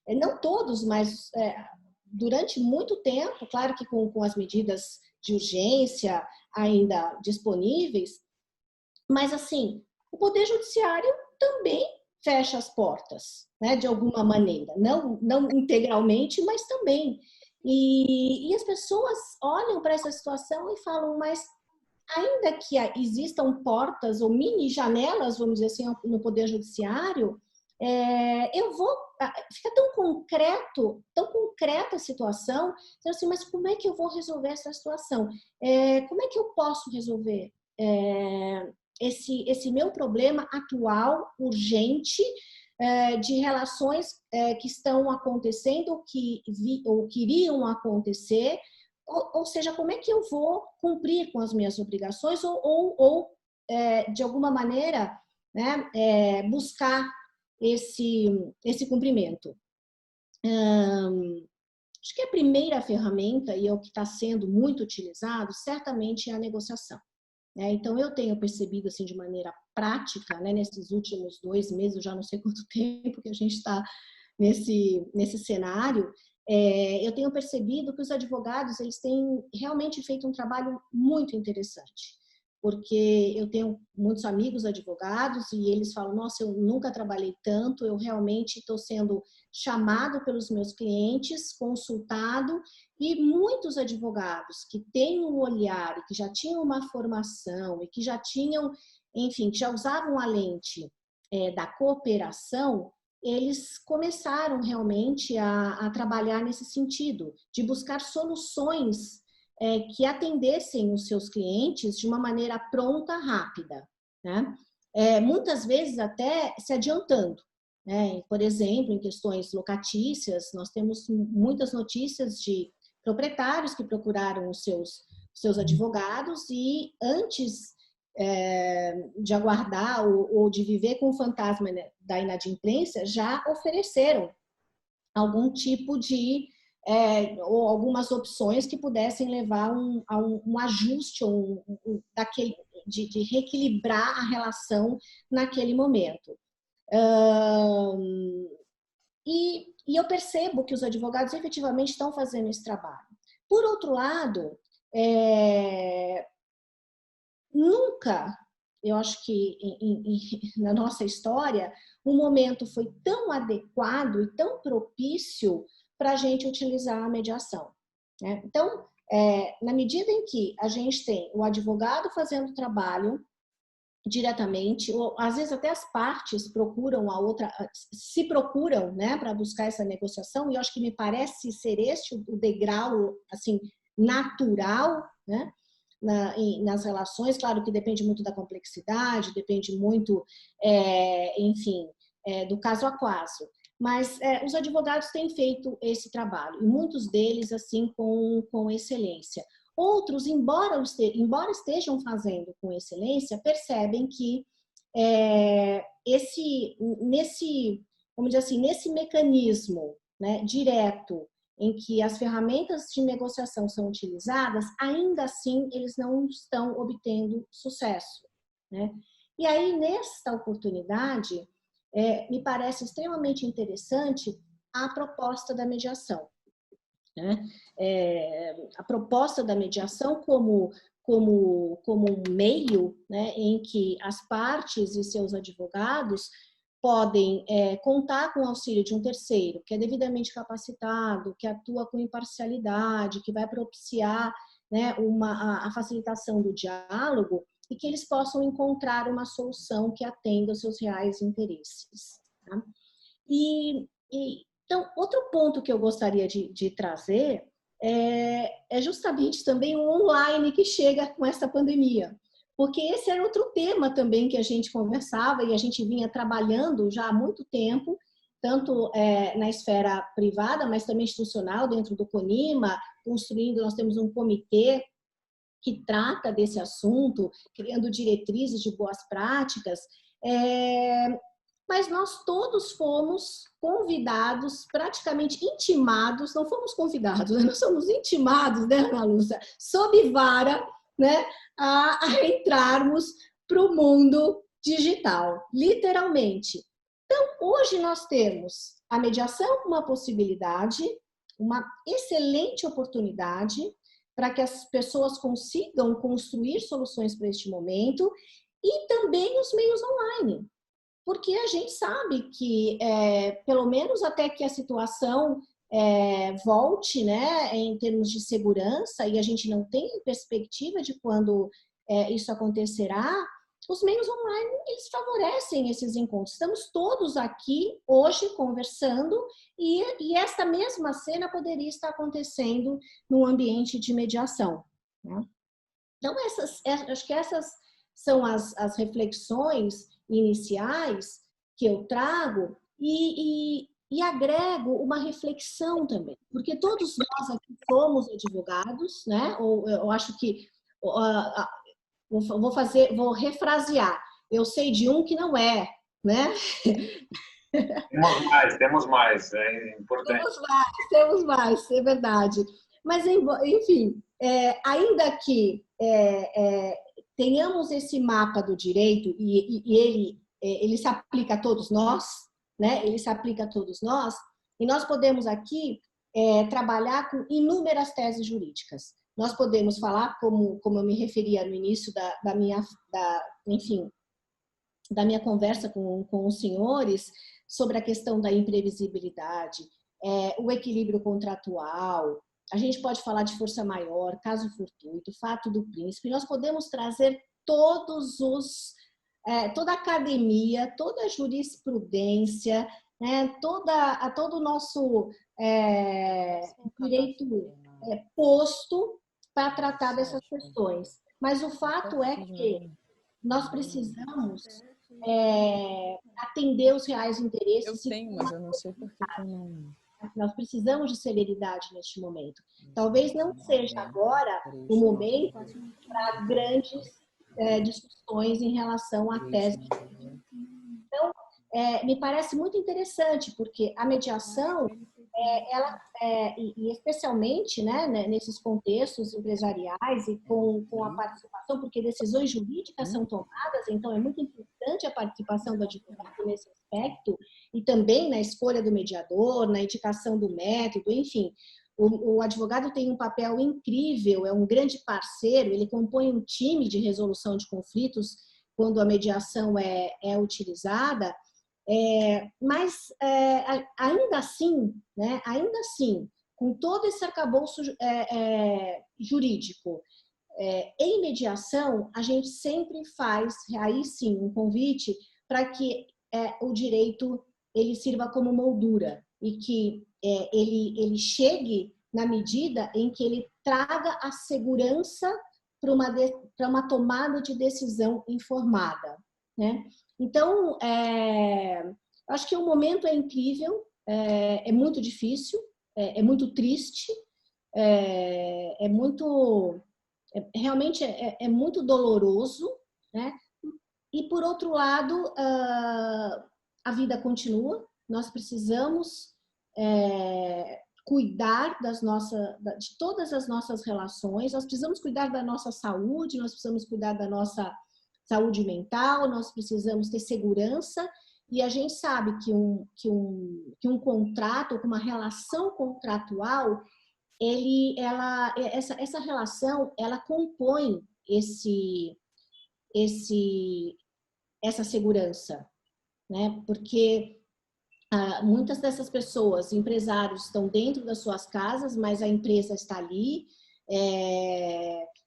não todos, mas durante muito tempo, claro que com as medidas de urgência ainda disponíveis, mas assim, o Poder Judiciário também fecha as portas, né, de alguma maneira, não integralmente, mas também. E as pessoas olham para essa situação e falam, mas ainda que existam portas ou mini janelas, vamos dizer assim, no Poder Judiciário, fica tão concreta a situação, então, assim, mas como é que eu vou resolver essa situação? Como é que eu posso resolver esse meu problema atual, urgente, de relações que estão acontecendo ou que iriam acontecer, ou seja, como é que eu vou cumprir com as minhas obrigações ou de alguma maneira, né, buscar esse cumprimento. Acho que a primeira ferramenta, e é o que está sendo muito utilizado, certamente é a negociação. Então, eu tenho percebido, assim, de maneira prática, né, nesses últimos 2 meses, eu já não sei quanto tempo que a gente está nesse cenário, eu tenho percebido que os advogados, eles têm realmente feito um trabalho muito interessante, porque eu tenho muitos amigos advogados e eles falam, nossa, eu nunca trabalhei tanto, eu realmente estou sendo chamado pelos meus clientes, consultado, e muitos advogados que têm um olhar e que já tinham uma formação e que já tinham, enfim, que já usavam a lente da cooperação, eles começaram realmente a trabalhar nesse sentido, de buscar soluções que atendessem os seus clientes de uma maneira pronta, rápida, né? Muitas vezes até se adiantando, né? Por exemplo, em questões locatícias, nós temos muitas notícias de proprietários que procuraram os seus advogados e antes de aguardar ou de viver com o fantasma da inadimplência, já ofereceram algum tipo de ou algumas opções que pudessem levar a um ajuste de reequilibrar a relação naquele momento. E eu percebo que os advogados efetivamente estão fazendo esse trabalho. Por outro lado, nunca, eu acho que na nossa história, o momento foi tão adequado e tão propício para a gente utilizar a mediação, né? Então, na medida em que a gente tem o advogado fazendo o trabalho diretamente, ou às vezes até as partes procuram se procuram, né, para buscar essa negociação, e eu acho que me parece ser este o degrau, assim, natural, né, nas relações. Claro que depende muito da complexidade, depende muito, enfim, do caso a caso. Mas os advogados têm feito esse trabalho, e muitos deles, assim, com excelência. Outros, embora estejam fazendo com excelência, percebem que vamos dizer assim, nesse mecanismo, né, direto, em que as ferramentas de negociação são utilizadas, ainda assim eles não estão obtendo sucesso, né? E aí, nesta oportunidade, me parece extremamente interessante a proposta da mediação, né? A proposta da mediação como um meio, né, em que as partes e seus advogados podem contar com o auxílio de um terceiro, que é devidamente capacitado, que atua com imparcialidade, que vai propiciar, né, a facilitação do diálogo, e que eles possam encontrar uma solução que atenda aos seus reais interesses, tá? Então, outro ponto que eu gostaria de trazer é justamente também o online que chega com essa pandemia. Porque esse era outro tema também que a gente conversava e a gente vinha trabalhando já há muito tempo, tanto na esfera privada, mas também institucional, dentro do CONIMA, nós temos um comitê que trata desse assunto, criando diretrizes de boas práticas, mas nós todos fomos convidados, praticamente intimados, não fomos convidados, né? Nós somos intimados, né, Ana Lúcia, sob vara, né, a entrarmos para o mundo digital, literalmente. Hoje nós temos a mediação como uma possibilidade, uma excelente oportunidade para que as pessoas consigam construir soluções para este momento e também os meios online. Porque a gente sabe que, pelo menos até que a situação volte, né, em termos de segurança, e a gente não tem perspectiva de quando isso acontecerá, os meios online, eles favorecem esses encontros. Estamos todos aqui hoje conversando e esta mesma cena poderia estar acontecendo num ambiente de mediação, né? Então, acho que essas são as reflexões iniciais que eu trago e agrego uma reflexão também, porque todos nós aqui somos advogados, né? Ou eu acho que vou refrasear. Eu sei de um que não é, né? Temos mais, é importante. Temos mais, é verdade. Mas, enfim, ainda que tenhamos esse mapa do direito e ele se aplica a todos nós, né? Ele se aplica a todos nós, e nós podemos aqui trabalhar com inúmeras teses jurídicas. Nós podemos falar, como eu me referia no início da minha conversa com os senhores, sobre a questão da imprevisibilidade, o equilíbrio contratual. A gente pode falar de força maior, caso fortuito, fato do príncipe. Nós podemos trazer toda a academia, toda a jurisprudência, né, todo o nosso direito posto para tratar dessas questões. Mas o fato é que nós precisamos atender os reais interesses. Eu tenho, mas eu não sei por que eu não... Nós precisamos de celeridade neste momento. Talvez não seja agora o momento para grandes discussões em relação à tese. Então, me parece muito interessante, porque a mediação, e especialmente, né, nesses contextos empresariais e com a participação, porque decisões jurídicas são tomadas, então é muito importante a participação do advogado nesse aspecto, e também na escolha do mediador, na indicação do método, enfim. O advogado tem um papel incrível, é um grande parceiro, ele compõe um time de resolução de conflitos quando a mediação é utilizada, mas ainda assim, né, com todo esse arcabouço jurídico, em mediação, a gente sempre faz, aí sim, um convite para que o direito ele sirva como moldura e que ele chegue na medida em que ele traga a segurança para uma tomada de decisão informada, né? Então, acho que o momento é incrível, é muito difícil, é muito triste, realmente é muito doloroso, né? E, por outro lado, a vida continua, nós precisamos cuidar de todas as nossas relações, nós precisamos cuidar da nossa saúde, nós precisamos cuidar da nossa saúde mental, nós precisamos ter segurança, e a gente sabe que um contrato, uma relação contratual, essa relação, ela compõe essa segurança, né? Porque muitas dessas pessoas, empresários, estão dentro das suas casas, mas a empresa está ali,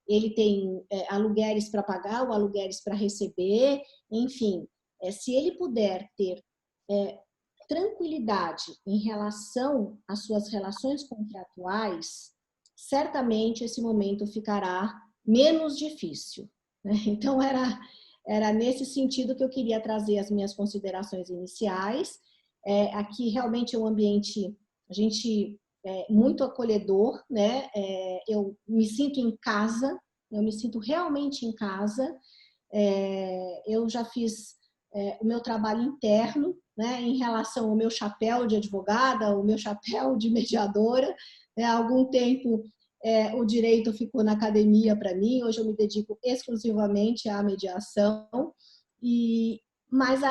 ele tem aluguéis para pagar ou aluguéis para receber, enfim, se ele puder ter tranquilidade em relação às suas relações contratuais, certamente esse momento ficará menos difícil, né? Então, era nesse sentido que eu queria trazer as minhas considerações iniciais. Aqui realmente é um ambiente, muito acolhedor, né? Eu me sinto em casa, eu me sinto realmente em casa. Eu já fiz o meu trabalho interno, né, em relação ao meu chapéu de advogada, o meu chapéu de mediadora. Há algum tempo o direito ficou na academia para mim, hoje eu me dedico exclusivamente à mediação, mas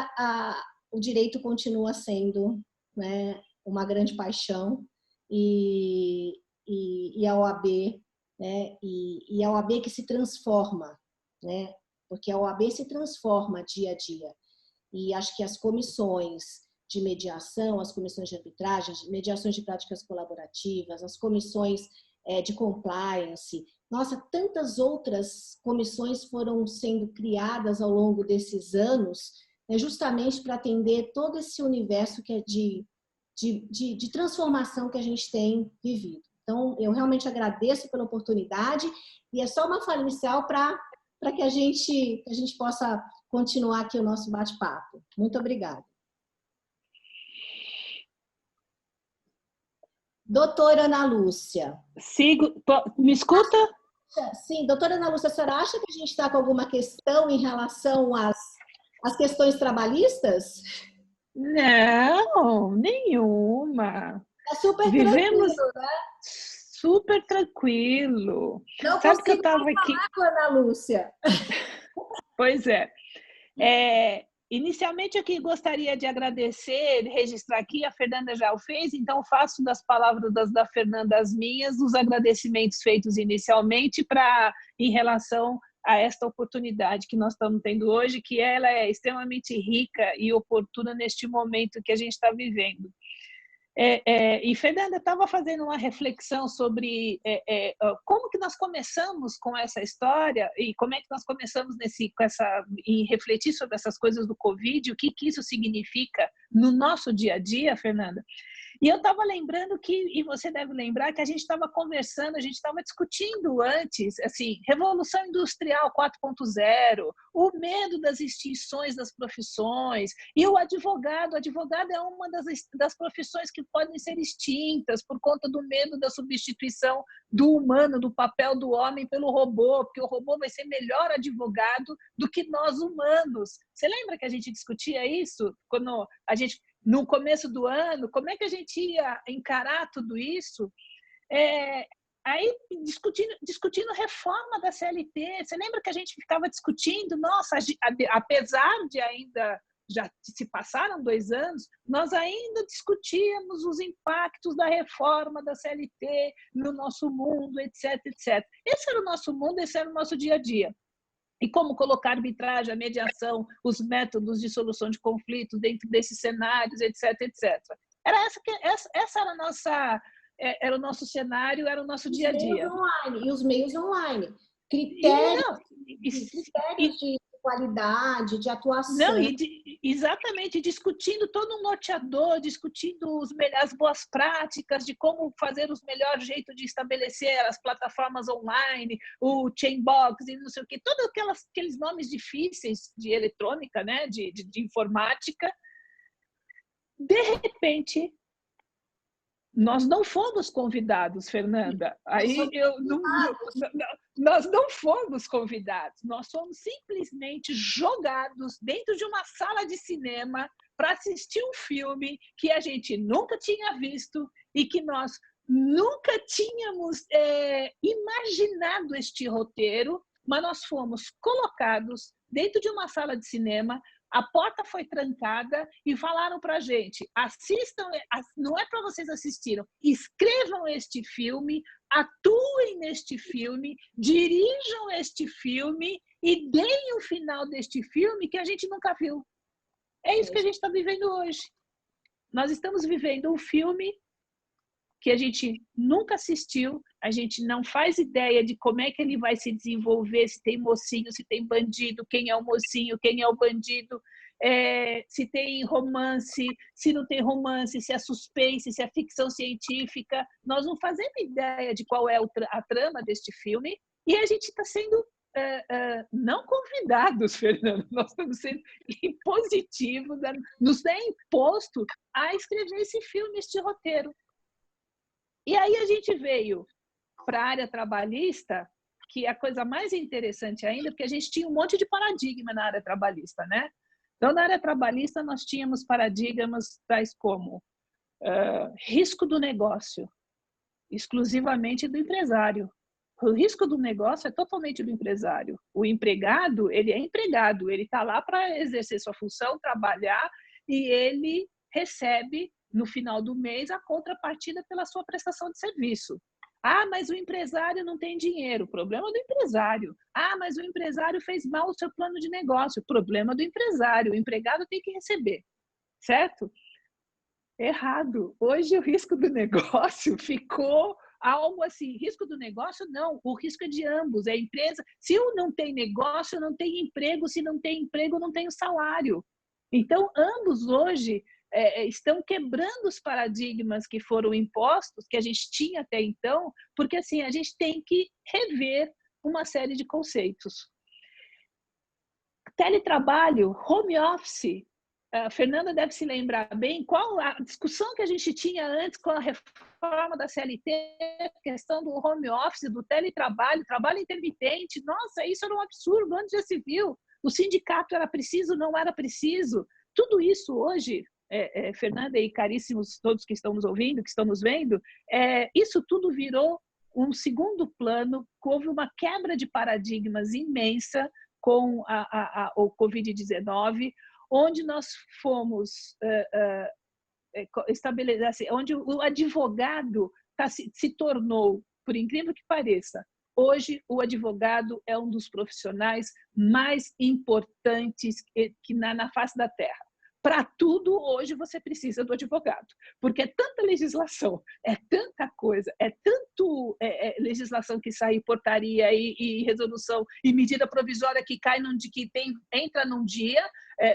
o direito continua sendo, né, uma grande paixão e a OAB, né, e a OAB que se transforma, né, porque a OAB se transforma dia a dia. E acho que as comissões de mediação, as comissões de arbitragem, mediações de práticas colaborativas, as comissões de compliance, nossa, tantas outras comissões foram sendo criadas ao longo desses anos, né, justamente para atender todo esse universo que é de transformação que a gente tem vivido. Então, eu realmente agradeço pela oportunidade e é só uma fala inicial para que a gente possa continuar aqui o nosso bate-papo. Muito obrigada. Doutora Ana Lúcia. Sigo, me escuta? Sim, doutora Ana Lúcia, a senhora acha que a gente está com alguma questão em relação às questões trabalhistas? Não, nenhuma. É super Vivemos tranquilo, né? super tranquilo. Não Sabe que eu consigo estava aqui? falar com a Ana Lúcia. Pois é. Inicialmente, eu que gostaria de agradecer, registrar aqui, a Fernanda já o fez, então faço das palavras da Fernanda as minhas, os agradecimentos feitos inicialmente em relação a esta oportunidade que nós estamos tendo hoje, que ela é extremamente rica e oportuna neste momento que a gente está vivendo. E Fernanda estava fazendo uma reflexão sobre como que nós começamos com essa história e como é que nós começamos em refletir sobre essas coisas do Covid, o que isso significa no nosso dia a dia, Fernanda. E eu estava lembrando e você deve lembrar, que a gente estava conversando, a gente estava discutindo antes, assim, Revolução Industrial 4.0, o medo das extinções das profissões, e o advogado é uma das profissões que podem ser extintas por conta do medo da substituição do humano, do papel do homem pelo robô, porque o robô vai ser melhor advogado do que nós humanos. Você lembra que a gente discutia isso quando a gente, no começo do ano, como é que a gente ia encarar tudo isso? Aí, discutindo reforma da CLT. Você lembra que a gente ficava discutindo? Nossa, apesar de ainda, já se passaram 2 anos, nós ainda discutíamos os impactos da reforma da CLT no nosso mundo, etc, etc. Esse era o nosso mundo, esse era o nosso dia a dia. E como colocar a arbitragem, a mediação, os métodos de solução de conflitos dentro desses cenários, etc, etc. Essa era o nosso cenário, era o nosso dia a dia. E os meios online. Critérios de qualidade, de atuação. Não, exatamente, discutindo todo um norteador, discutindo as boas práticas de como fazer os melhores jeitos de estabelecer as plataformas online, o Chainbox e não sei o quê, todos aqueles nomes difíceis de eletrônica, né, de informática. De repente, nós não fomos convidados, Fernanda. Nós não fomos convidados. Nós fomos simplesmente jogados dentro de uma sala de cinema para assistir um filme que a gente nunca tinha visto e que nós nunca tínhamos imaginado este roteiro, mas nós fomos colocados dentro de uma sala de cinema. A porta foi trancada e falaram para a gente: assistam, não é para vocês assistirem, escrevam este filme, atuem neste filme, dirijam este filme e deem o final deste filme que a gente nunca viu. É isso que a gente está vivendo hoje. Nós estamos vivendo um filme que a gente nunca assistiu, a gente não faz ideia de como é que ele vai se desenvolver, se tem mocinho, se tem bandido, quem é o mocinho, quem é o bandido, se tem romance, se não tem romance, se é suspense, se é ficção científica. Nós não fazemos ideia de qual é a trama deste filme e a gente está sendo não convidados, Fernando, nós estamos sendo impositivos, nos é imposto a escrever esse filme, este roteiro. E aí a gente veio para a área trabalhista, que é a coisa mais interessante ainda, porque a gente tinha um monte de paradigma na área trabalhista, né? Então, na área trabalhista, nós tínhamos paradigmas tais como risco do negócio, exclusivamente do empresário. O risco do negócio é totalmente do empresário. O empregado, ele é empregado, ele está lá para exercer sua função, trabalhar, e ele recebe, no final do mês, a contrapartida pela sua prestação de serviço. Ah, mas o empresário não tem dinheiro. Problema do empresário. Ah, mas o empresário fez mal o seu plano de negócio. Problema do empresário. O empregado tem que receber. Certo? Errado. Hoje o risco do negócio ficou algo assim. Risco do negócio, não. O risco é de ambos. É a empresa. Se não tem negócio, não tem emprego. Se não tem emprego, não tem o salário. Então, ambos hoje estão quebrando os paradigmas que foram impostos, que a gente tinha até então, porque assim, a gente tem que rever uma série de conceitos. Teletrabalho, home office, a Fernanda deve se lembrar bem, qual a discussão que a gente tinha antes com a reforma da CLT, a questão do home office, do teletrabalho, trabalho intermitente, nossa, isso era um absurdo, onde já se viu? O sindicato era preciso, não era preciso? Tudo isso hoje, Fernanda e caríssimos todos que estão nos ouvindo, que estão nos vendo, isso tudo virou um segundo plano, houve uma quebra de paradigmas imensa com o Covid-19, onde nós fomos estabelecer, assim, onde o advogado se tornou, por incrível que pareça, hoje o advogado é um dos profissionais mais importantes que na face da Terra. Para tudo, hoje, você precisa do advogado, porque é tanta legislação, é tanta coisa, é tanto legislação que sai, portaria e resolução, e medida provisória que cai entra num dia,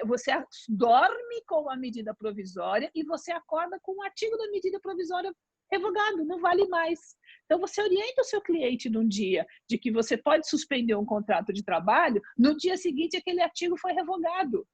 você dorme com a medida provisória e você acorda com o artigo da medida provisória revogado, não vale mais. Então, você orienta o seu cliente num dia de que você pode suspender um contrato de trabalho, no dia seguinte aquele artigo foi revogado.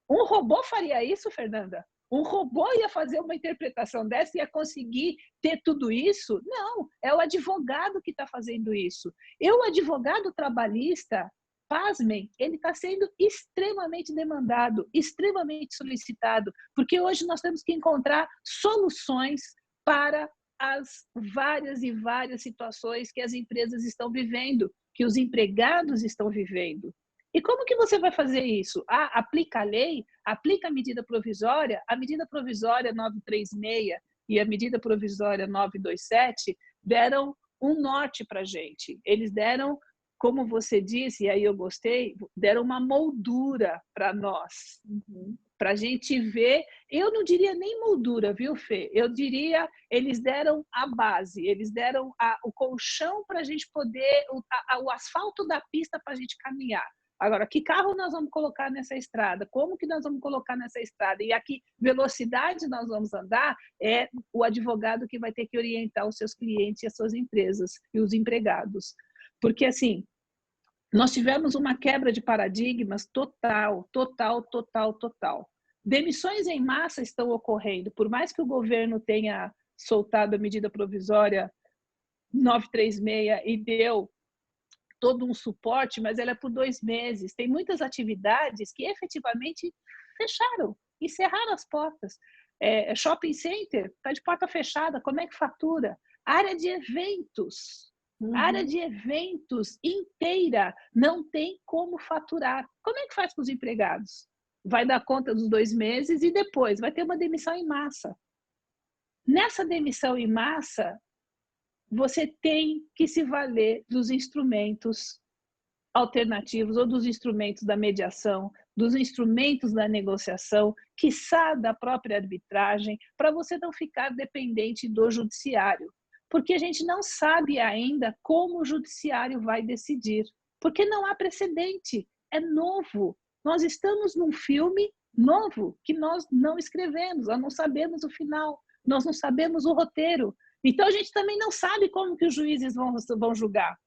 Um robô faria isso, Fernanda? Um robô ia fazer uma interpretação dessa e ia conseguir ter tudo isso? Não, é o advogado que está fazendo isso. E o advogado trabalhista, pasmem, ele está sendo extremamente demandado, extremamente solicitado, porque hoje nós temos que encontrar soluções para as várias e várias situações que as empresas estão vivendo, que os empregados estão vivendo. E como que você vai fazer isso? Aplica a lei, aplica a medida provisória 936 e a medida provisória 927 deram um norte para a gente. Eles deram, como você disse, e aí eu gostei, deram uma moldura para nós, para a gente ver. Eu não diria nem moldura, viu, Fê? Eu diria, eles deram a base, eles deram o colchão para a gente poder, o asfalto da pista para a gente caminhar. Agora, que carro nós vamos colocar nessa estrada? Como que nós vamos colocar nessa estrada? E a que velocidade nós vamos andar? É o advogado que vai ter que orientar os seus clientes e as suas empresas e os empregados. Porque, assim, nós tivemos uma quebra de paradigmas total. Demissões em massa estão ocorrendo. Por mais que o governo tenha soltado a medida provisória 936 e deu todo um suporte, mas ela é por 2 meses. Tem muitas atividades que efetivamente fecharam, encerraram as portas. Shopping center está de porta fechada, como é que fatura? Área de eventos, área de eventos inteira não tem como faturar. Como é que faz com os empregados? Vai dar conta dos 2 meses e depois vai ter uma demissão em massa. Nessa demissão em massa, você tem que se valer dos instrumentos alternativos ou dos instrumentos da mediação, dos instrumentos da negociação, quiçá da própria arbitragem, para você não ficar dependente do judiciário. Porque a gente não sabe ainda como o judiciário vai decidir, porque não há precedente, é novo. Nós estamos num filme novo que nós não escrevemos, nós não sabemos o final, nós não sabemos o roteiro. Então, a gente também não sabe como que os juízes vão julgar.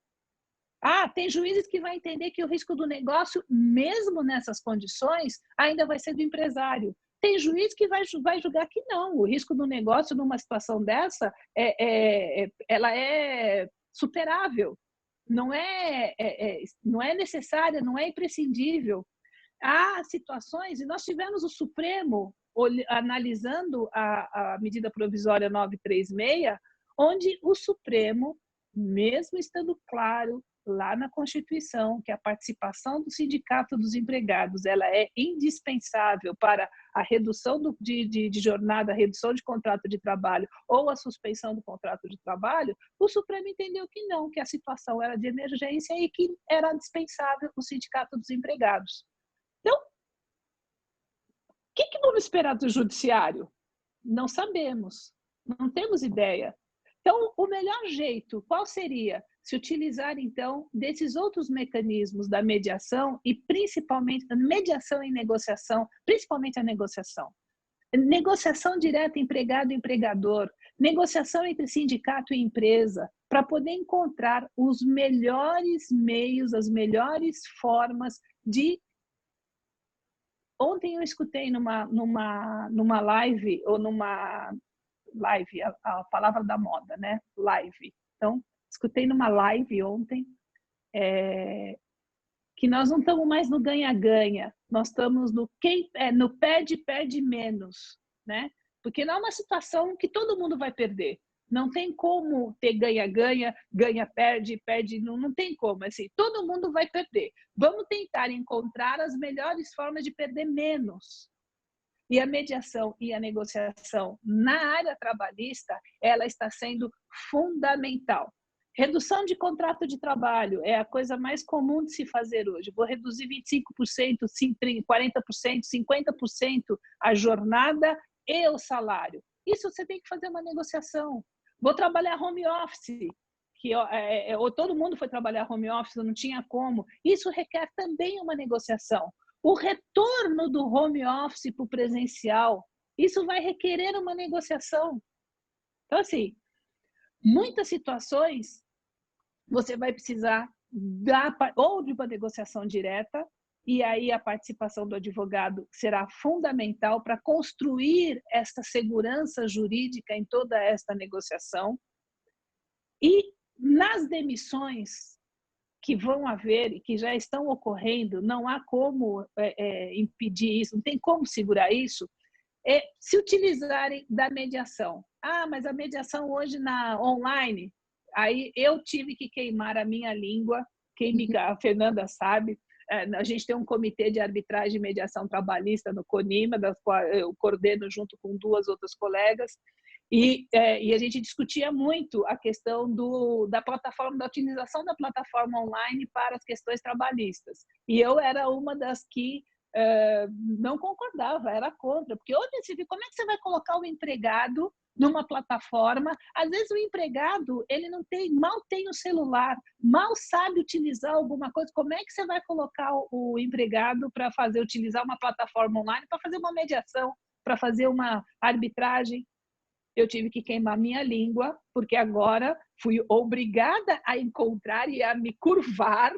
Tem juízes que vão entender que o risco do negócio, mesmo nessas condições, ainda vai ser do empresário. Tem juiz que vai julgar que não. O risco do negócio, numa situação dessa, ela é superável. Não é necessária, não é imprescindível. Há situações, e nós tivemos o Supremo analisando a medida provisória 936, onde o Supremo, mesmo estando claro, lá na Constituição que a participação do Sindicato dos Empregados ela é indispensável para a redução de jornada, a redução de contrato de trabalho ou a suspensão do contrato de trabalho, o Supremo entendeu que não, que a situação era de emergência e que era dispensável o Sindicato dos Empregados. Então, o que vamos esperar do Judiciário? Não sabemos, não temos ideia. Então, o melhor jeito, qual seria? Se utilizar, então, desses outros mecanismos da mediação e, principalmente, a mediação e negociação, principalmente a negociação. Negociação direta empregado-empregador, negociação entre sindicato e empresa, para poder encontrar os melhores meios, as melhores formas de... Ontem eu escutei numa live, ou numa live, a palavra da moda, né? Live. Então, escutei numa live ontem que nós não estamos mais no ganha-ganha, nós estamos no perde menos, né? Porque não é uma situação que todo mundo vai perder. Não tem como ter ganha-ganha, ganha-perde, perde, não tem como. Assim, todo mundo vai perder. Vamos tentar encontrar as melhores formas de perder menos. E a mediação e a negociação na área trabalhista, ela está sendo fundamental. Redução de contrato de trabalho é a coisa mais comum de se fazer hoje. Vou reduzir 25%, 40%, 50% a jornada e o salário. Isso você tem que fazer uma negociação. Vou trabalhar home office, ou todo mundo foi trabalhar home office, não tinha como. Isso requer também uma negociação. O retorno do home office para o presencial, isso vai requerer uma negociação. Então, assim, muitas situações você vai precisar ou de uma negociação direta, e aí a participação do advogado será fundamental para construir essa segurança jurídica em toda esta negociação. E nas demissões que vão haver e que já estão ocorrendo, não há como impedir isso, não tem como segurar isso, se utilizarem da mediação. Ah, mas a mediação hoje online, aí eu tive que queimar a minha língua, a Fernanda sabe, a gente tem um comitê de arbitragem e mediação trabalhista no CONIMA, das qual eu coordeno junto com 2 outras colegas, e a gente discutia muito a questão da plataforma, da utilização da plataforma online para as questões trabalhistas. E eu era uma das que não concordava, era contra, porque onde se vê, como é que você vai colocar o empregado numa plataforma? Às vezes o empregado ele mal tem o celular, mal sabe utilizar alguma coisa. Como é que você vai colocar o empregado para utilizar uma plataforma online, para fazer uma mediação, para fazer uma arbitragem? Eu tive que queimar minha língua, porque agora fui obrigada a encontrar e a me curvar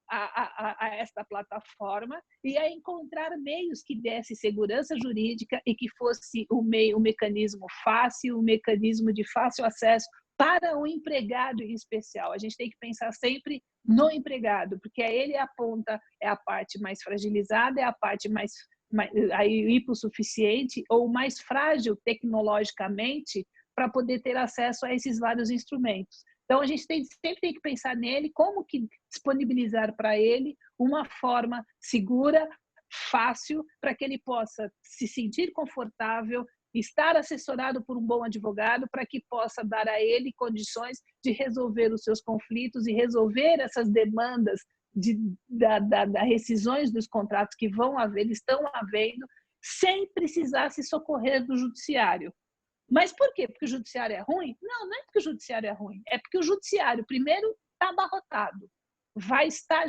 a esta plataforma e a encontrar meios que desse segurança jurídica e que fosse o mecanismo fácil, o mecanismo de fácil acesso para o empregado em especial. A gente tem que pensar sempre no empregado, porque ele aponta, é a parte mais fragilizada, é a parte mais hipossuficiente ou mais frágil tecnologicamente para poder ter acesso a esses vários instrumentos. Então, a gente sempre tem que pensar nele, como que disponibilizar para ele uma forma segura, fácil, para que ele possa se sentir confortável, estar assessorado por um bom advogado, para que possa dar a ele condições de resolver os seus conflitos e resolver essas demandas da rescisões dos contratos que estão havendo, sem precisar se socorrer do judiciário. Mas por quê? Porque o judiciário é ruim? Não, não é porque o judiciário é ruim. É porque o judiciário, primeiro, está abarrotado.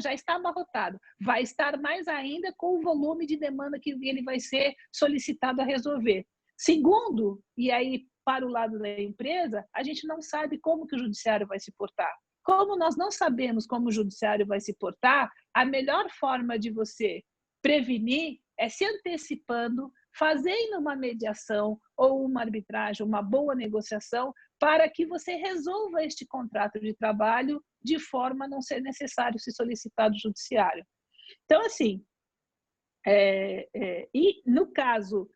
Já está abarrotado. Vai estar mais ainda com o volume de demanda que ele vai ser solicitado a resolver. Segundo, e aí para o lado da empresa, a gente não sabe como que o judiciário vai se portar. Como nós não sabemos como o judiciário vai se portar, a melhor forma de você prevenir é se antecipando, fazendo uma mediação ou uma arbitragem, uma boa negociação, para que você resolva este contrato de trabalho de forma a não ser necessário se solicitar do judiciário. Então, assim, e no caso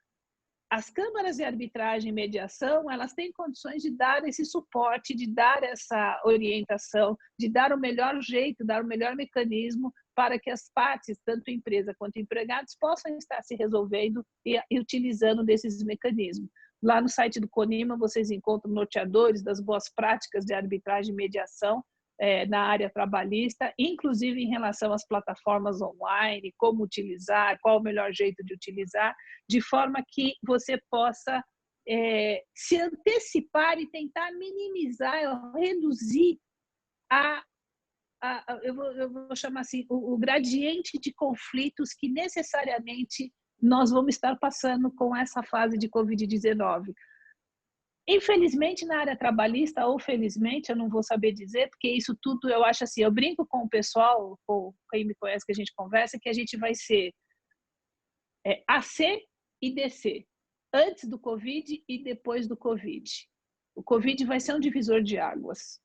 as câmaras de arbitragem e mediação, elas têm condições de dar esse suporte, de dar essa orientação, de dar o melhor jeito, dar o melhor mecanismo para que as partes, tanto empresa quanto empregados, possam estar se resolvendo e utilizando desses mecanismos. Lá no site do CONIMA, vocês encontram norteadores das boas práticas de arbitragem e mediação na área trabalhista, inclusive em relação às plataformas online, como utilizar, qual o melhor jeito de utilizar, de forma que você possa se antecipar e tentar minimizar, reduzir eu vou chamar assim, o gradiente de conflitos que necessariamente nós vamos estar passando com essa fase de Covid-19. Infelizmente, na área trabalhista, ou felizmente, eu não vou saber dizer, porque isso tudo, eu acho assim, eu brinco com o pessoal, com quem me conhece, que a gente conversa, que a gente vai ser AC e DC, antes do Covid e depois do Covid. O Covid vai ser um divisor de águas.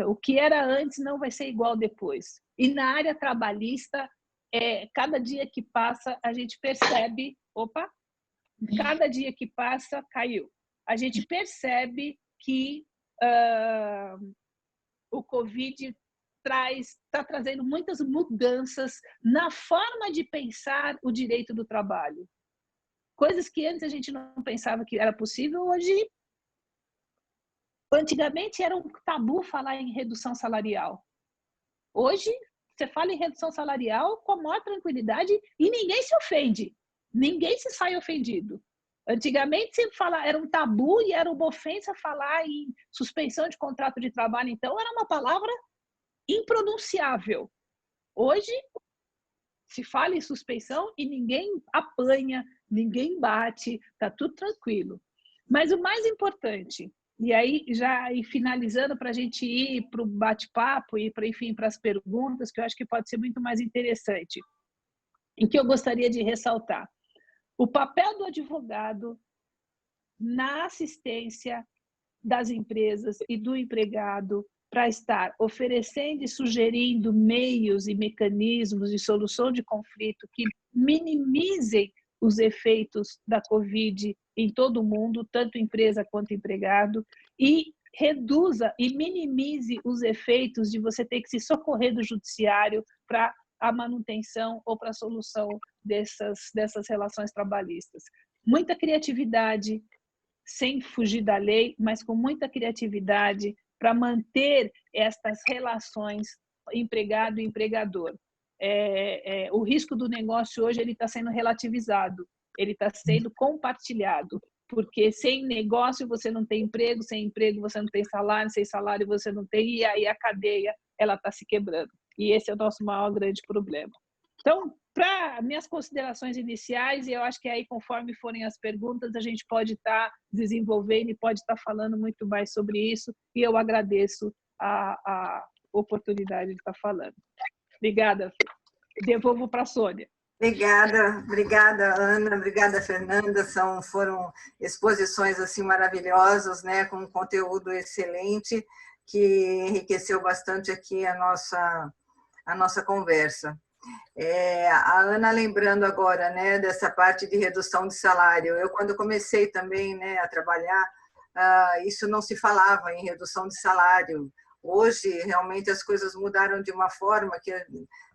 O que era antes não vai ser igual depois. E na área trabalhista, cada dia que passa, a gente percebe, cada dia que passa, caiu. A gente percebe que o Covid está trazendo muitas mudanças na forma de pensar o direito do trabalho. Coisas que antes a gente não pensava que era possível, hoje, antigamente era um tabu falar em redução salarial. Hoje, você fala em redução salarial com a maior tranquilidade e ninguém se ofende, ninguém se sai ofendido. Antigamente, era um tabu e era uma ofensa falar em suspensão de contrato de trabalho, então era uma palavra impronunciável. Hoje, se fala em suspensão e ninguém apanha, ninguém bate, está tudo tranquilo. Mas o mais importante, e aí já finalizando para a gente ir para o bate-papo e para as perguntas, que eu acho que pode ser muito mais interessante, em que eu gostaria de ressaltar. O papel do advogado na assistência das empresas e do empregado para estar oferecendo e sugerindo meios e mecanismos de solução de conflito que minimizem os efeitos da Covid em todo o mundo, tanto empresa quanto empregado, e reduza e minimize os efeitos de você ter que se socorrer do judiciário para a manutenção ou para a solução dessas relações trabalhistas. Muita criatividade, sem fugir da lei, mas com muita criatividade para manter estas relações empregado e empregador. O risco do negócio hoje ele está sendo relativizado, ele está sendo compartilhado, porque sem negócio você não tem emprego, sem emprego você não tem salário, sem salário você não tem, e aí a cadeia ela está se quebrando. E esse é o nosso maior grande problema. Então, para minhas considerações iniciais, e eu acho que aí, conforme forem as perguntas, a gente pode estar desenvolvendo e pode estar falando muito mais sobre isso, e eu agradeço a oportunidade de estar falando. Obrigada. Devolvo para a Sônia. Obrigada, Ana, obrigada, Fernanda. Foram exposições assim maravilhosas, né, com um conteúdo excelente, que enriqueceu bastante aqui a nossa conversa. A Ana lembrando agora, né, dessa parte de redução de salário. Eu, quando comecei também, né, a trabalhar, isso não se falava em redução de salário. Hoje, realmente, as coisas mudaram de uma forma que,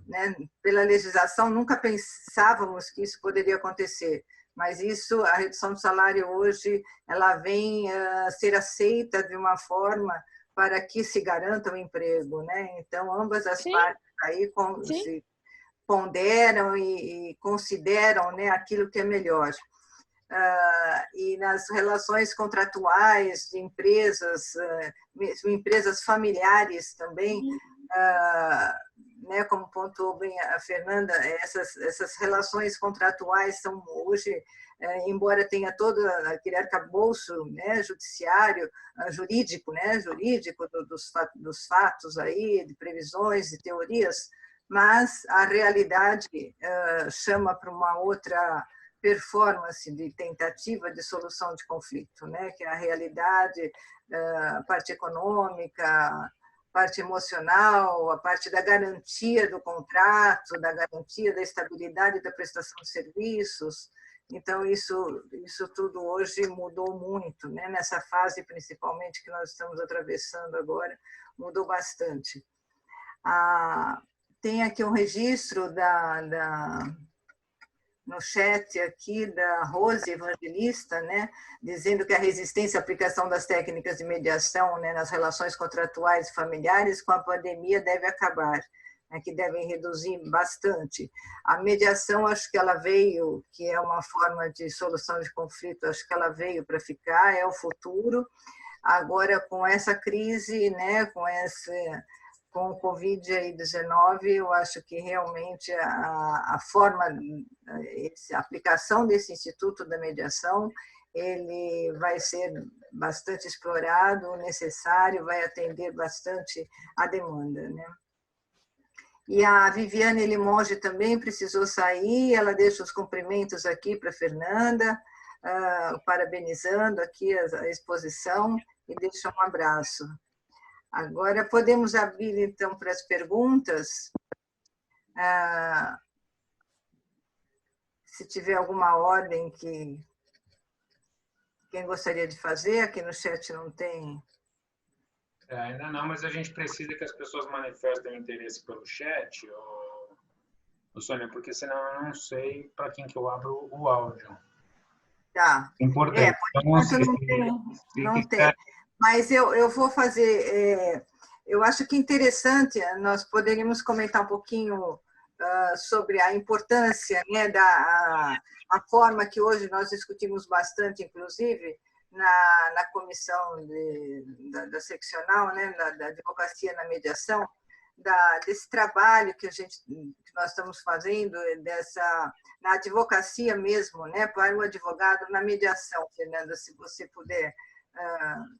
né, pela legislação, nunca pensávamos que isso poderia acontecer. Mas isso, a redução de salário hoje, ela vem ser aceita de uma forma para que se garanta o emprego, né? Então, ambas as partes aí se ponderam e consideram, né, aquilo que é melhor. E nas relações contratuais de empresas, empresas familiares também, né, como pontuou bem a Fernanda, essas relações contratuais são hoje, embora tenha todo aquele arcabouço, né, jurídico, né, dos fatos aí, de previsões, de teorias, mas a realidade chama para uma outra performance de tentativa de solução de conflito, né? Que é a realidade, a parte econômica, a parte emocional, a parte da garantia do contrato, da garantia da estabilidade da prestação de serviços. Então, isso tudo hoje mudou muito, né? Nessa fase, principalmente, que nós estamos atravessando agora, mudou bastante. Tem aqui um registro no chat aqui da Rose Evangelista, né, dizendo que a resistência à aplicação das técnicas de mediação, né, nas relações contratuais e familiares com a pandemia deve acabar, né, que devem reduzir bastante. A mediação, acho que ela veio, que é uma forma de solução de conflito, acho que ela veio para ficar, é o futuro. Agora, com essa crise, né, com o Covid-19, eu acho que realmente a forma, a aplicação desse Instituto da Mediação, ele vai ser bastante explorado, necessário, vai atender bastante a demanda, né? E a Viviane Limonge também precisou sair, ela deixa os cumprimentos aqui para a Fernanda, parabenizando aqui a exposição e deixa um abraço. Agora, podemos abrir, então, para as perguntas. Se tiver alguma ordem que quem gostaria de fazer, aqui no chat não tem. Ainda não, mas a gente precisa que as pessoas manifestem interesse pelo chat, Sônia, porque senão eu não sei para quem que eu abro o áudio. Tá. Importante. Por enquanto não tem. Mas eu vou fazer, eu acho que interessante, nós poderíamos comentar um pouquinho sobre a importância, né, a forma que hoje nós discutimos bastante, inclusive, na comissão da seccional, né, da advocacia na mediação, desse trabalho que nós estamos fazendo, na advocacia mesmo, né, para o advogado na mediação. Fernanda, se você puder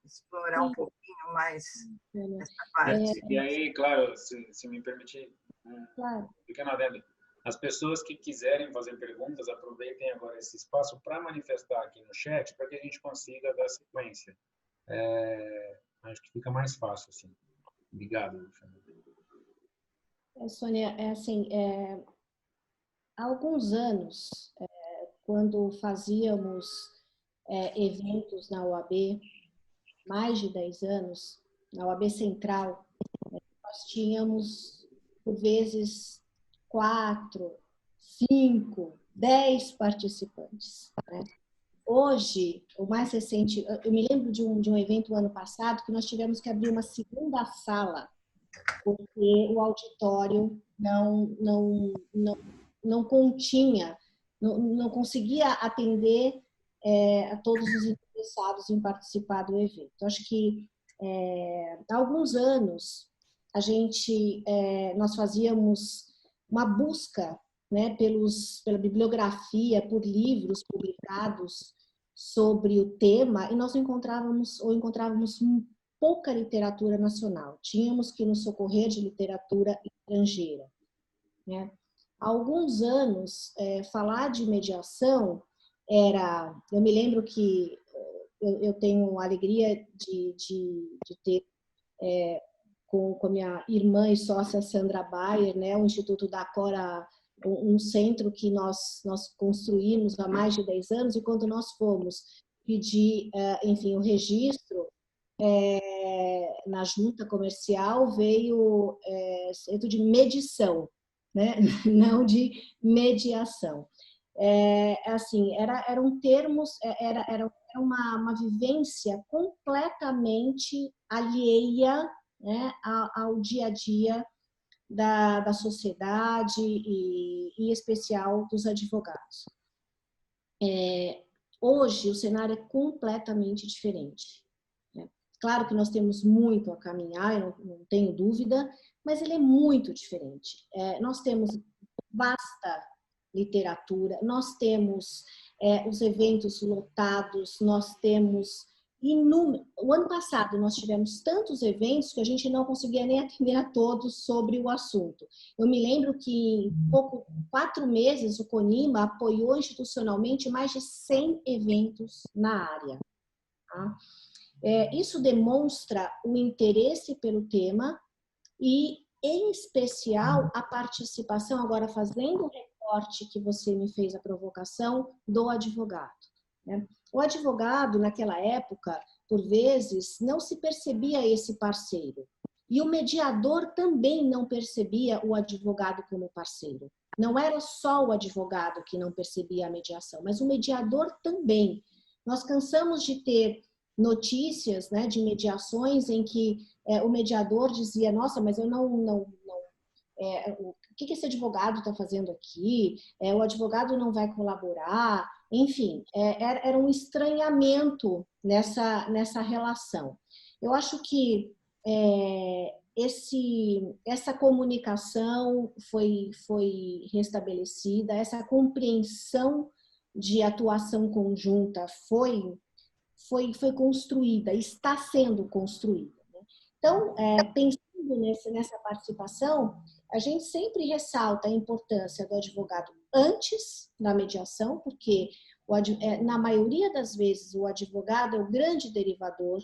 explorar um pouquinho mais essa parte. E aí, claro, se me permitir, pequeno adendo. As pessoas que quiserem fazer perguntas, aproveitem agora esse espaço para manifestar aqui no chat, para que a gente consiga dar sequência. Acho que fica mais fácil, assim. Obrigado, Fernanda. Sônia, há alguns anos, quando fazíamos eventos na OAB, mais de 10 anos, na OAB Central, nós tínhamos, por vezes, 4, 5, 10 participantes, né? Hoje, o mais recente, eu me lembro de um evento ano passado que nós tivemos que abrir uma segunda sala, porque o auditório não continha, não conseguia atender a todos os interessados em participar do evento. Acho que há alguns anos nós fazíamos uma busca, né, pela bibliografia, por livros publicados sobre o tema, e nós encontrávamos pouca literatura nacional. Tínhamos que nos socorrer de literatura estrangeira, né? Há alguns anos, falar de mediação eu me lembro que eu tenho a alegria de ter com a minha irmã e sócia Sandra Bayer, né, o Instituto da Cora, um centro que nós construímos há mais de 10 anos, e quando nós fomos pedir, enfim, o registro na junta comercial, veio centro de medição, né, não de mediação. Assim, eram termos, era uma vivência completamente alheia, né, ao dia a dia da sociedade e em especial dos advogados. Hoje o cenário é completamente diferente, né? Claro que nós temos muito a caminhar, eu não tenho dúvida, mas ele é muito diferente. Nós temos vasta literatura, nós temos os eventos lotados, nós temos inúmeros. O ano passado nós tivemos tantos eventos que a gente não conseguia nem atender a todos sobre o assunto. Eu me lembro que em 4 meses o CONIMA apoiou institucionalmente mais de 100 eventos na área. Tá? Isso demonstra o interesse pelo tema e, em especial, a participação, agora fazendo forte que você me fez a provocação do advogado, né? O advogado, naquela época, por vezes, não se percebia esse parceiro. E o mediador também não percebia o advogado como parceiro. Não era só o advogado que não percebia a mediação, mas o mediador também. Nós cansamos de ter notícias, né, de mediações em que o mediador dizia: nossa, mas eu o que esse advogado está fazendo aqui? O advogado não vai colaborar. Enfim, era um estranhamento nessa relação. Eu acho que essa comunicação foi restabelecida, essa compreensão de atuação conjunta foi construída, está sendo construída, né? Então, pensando nessa participação, a gente sempre ressalta a importância do advogado antes da mediação, porque na maioria das vezes o advogado é o grande derivador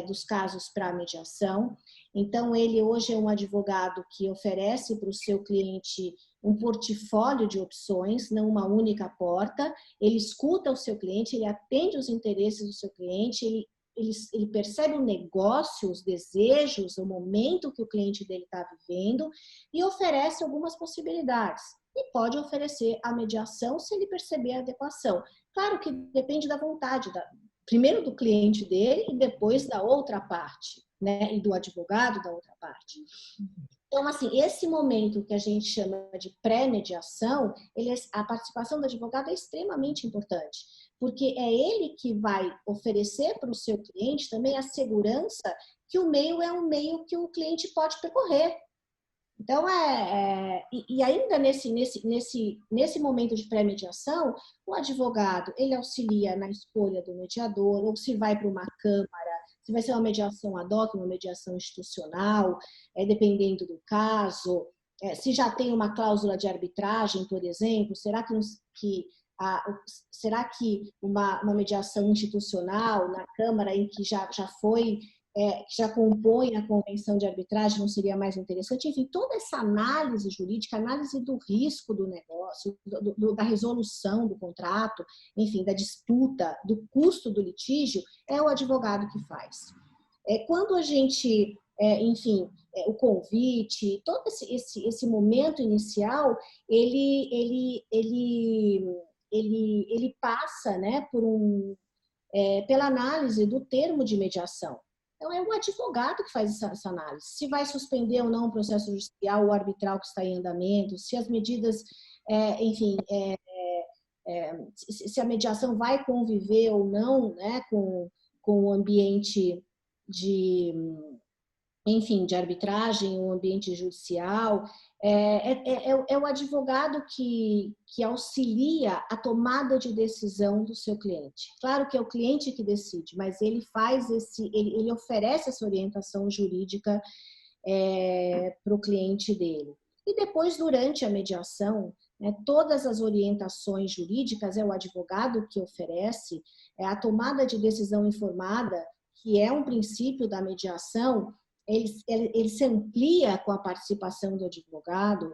dos casos para a mediação. Então, ele hoje é um advogado que oferece para o seu cliente um portfólio de opções, não uma única porta. Ele escuta o seu cliente, ele atende os interesses do seu cliente, ele percebe o negócio, os desejos, o momento que o cliente dele está vivendo e oferece algumas possibilidades. E pode oferecer a mediação se ele perceber a adequação. Claro que depende da vontade, primeiro do cliente dele e depois da outra parte, né? E do advogado da outra parte. Então, assim, esse momento que a gente chama de pré-mediação, a participação do advogado é extremamente importante, porque é ele que vai oferecer para o seu cliente também a segurança que o meio é um meio que o cliente pode percorrer. Então, e ainda nesse momento de pré-mediação, o advogado, ele auxilia na escolha do mediador, ou se vai para uma câmara, se vai ser uma mediação ad hoc, uma mediação institucional, dependendo do caso, se já tem uma cláusula de arbitragem, por exemplo, será que uma mediação institucional na câmara em que já compõe a convenção de arbitragem não seria mais interessante? Enfim, toda essa análise jurídica, análise do risco do negócio, da resolução do contrato, enfim, da disputa, do custo do litígio, é o advogado que faz. Quando a gente, o convite, todo esse momento inicial, ele passa, né, pela análise do termo de mediação. Então, é o advogado que faz essa análise. Se vai suspender ou não o processo judicial ou arbitral que está em andamento, se as medidas, se a mediação vai conviver ou não, né, com o ambiente de arbitragem, o ambiente judicial. É o advogado que auxilia a tomada de decisão do seu cliente. Claro que é o cliente que decide, mas ele ele oferece essa orientação jurídica para o cliente dele. E depois, durante a mediação, né, todas as orientações jurídicas é o advogado que oferece, a tomada de decisão informada, que é um princípio da mediação. Ele se amplia com a participação do advogado,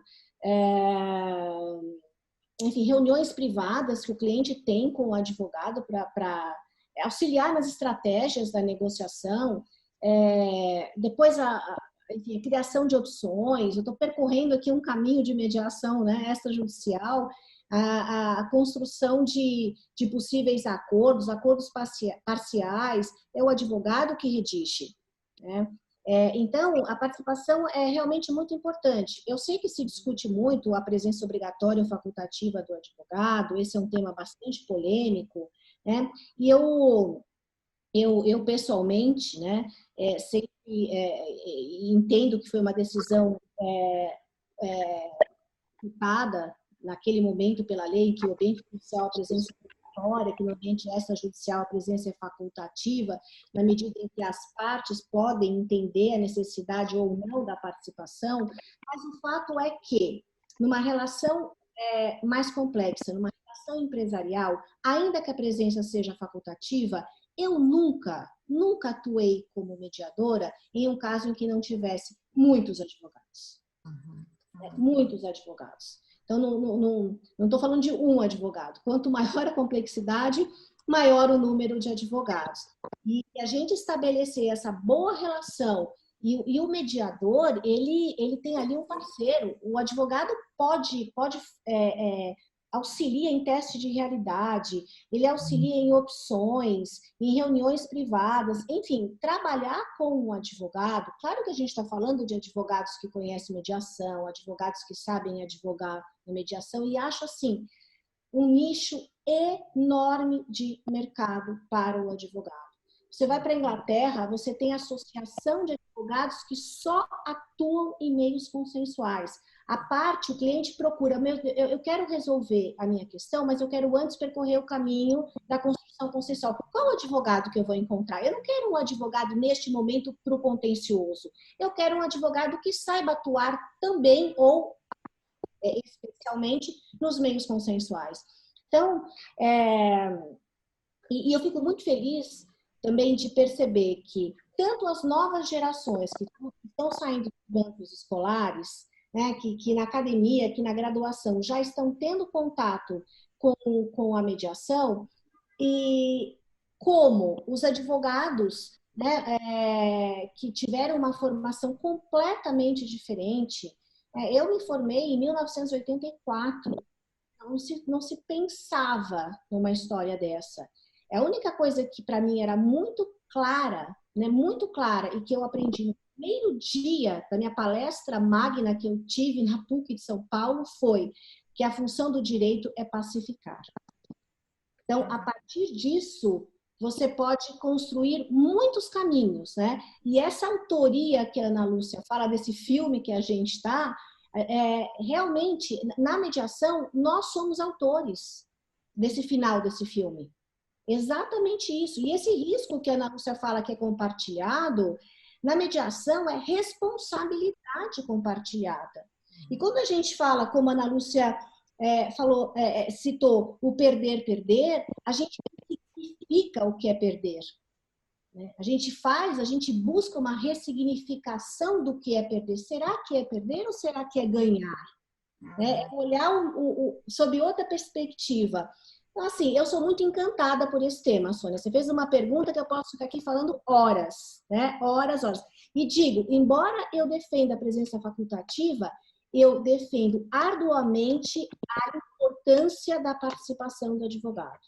reuniões privadas que o cliente tem com o advogado para auxiliar nas estratégias da negociação, depois a criação de opções. Eu estou percorrendo aqui um caminho de mediação, né, extrajudicial, a construção de possíveis acordos parciais, é o advogado que redige, né? Então, a participação é realmente muito importante. Eu sei que se discute muito a presença obrigatória ou facultativa do advogado, esse é um tema bastante polêmico, né? E eu pessoalmente, né, sempre entendo que foi uma decisão ocupada naquele momento pela lei, que o ambiente judicial a presença obrigatória, que no ambiente extrajudicial a presença é facultativa, na medida em que as partes podem entender a necessidade ou não da participação, mas o fato é que, numa relação mais complexa, numa relação empresarial, ainda que a presença seja facultativa, eu nunca atuei como mediadora em um caso em que não tivesse muitos advogados. Muitos advogados. Então, não estou falando de um advogado. Quanto maior a complexidade, maior o número de advogados. E a gente estabelecer essa boa relação, e o mediador, ele tem ali um parceiro. O advogado pode auxilia em teste de realidade, ele auxilia em opções, em reuniões privadas, enfim, trabalhar com um advogado. Claro que a gente está falando de advogados que conhecem mediação, advogados que sabem advogar na mediação, e acho assim, um nicho enorme de mercado para o advogado. Você vai para a Inglaterra, você tem associação de advogados que só atuam em meios consensuais. A parte, o cliente procura, eu quero resolver a minha questão, mas eu quero antes percorrer o caminho da construção consensual. Qual advogado que eu vou encontrar? Eu não quero um advogado neste momento para o contencioso. Eu quero um advogado que saiba atuar também ou especialmente nos meios consensuais. Então, e eu fico muito feliz também de perceber que tanto as novas gerações que estão saindo dos bancos escolares, né, que na academia, que na graduação já estão tendo contato com a mediação, e como os advogados, né, que tiveram uma formação completamente diferente. Eu me formei em 1984, não se pensava numa história dessa. A única coisa que para mim era muito clara, né, muito clara, e que eu aprendi no primeiro dia da minha palestra magna que eu tive na PUC de São Paulo foi que a função do direito é pacificar. Então, a partir disso, você pode construir muitos caminhos, né? E essa autoria que a Ana Lúcia fala desse filme que a gente está, realmente, na mediação, nós somos autores desse final desse filme. Exatamente isso. E esse risco que a Ana Lúcia fala que é compartilhado, na mediação é responsabilidade compartilhada. E quando a gente fala, como a Ana Lúcia citou, o perder, a gente significa o que é perder. A gente busca uma ressignificação do que é perder. Será que é perder ou será que é ganhar? É olhar sob outra perspectiva. Então, assim, eu sou muito encantada por esse tema, Sônia. Você fez uma pergunta que eu posso ficar aqui falando horas, né? Horas. E digo, embora eu defenda a presença facultativa, eu defendo arduamente a importância da participação do advogado.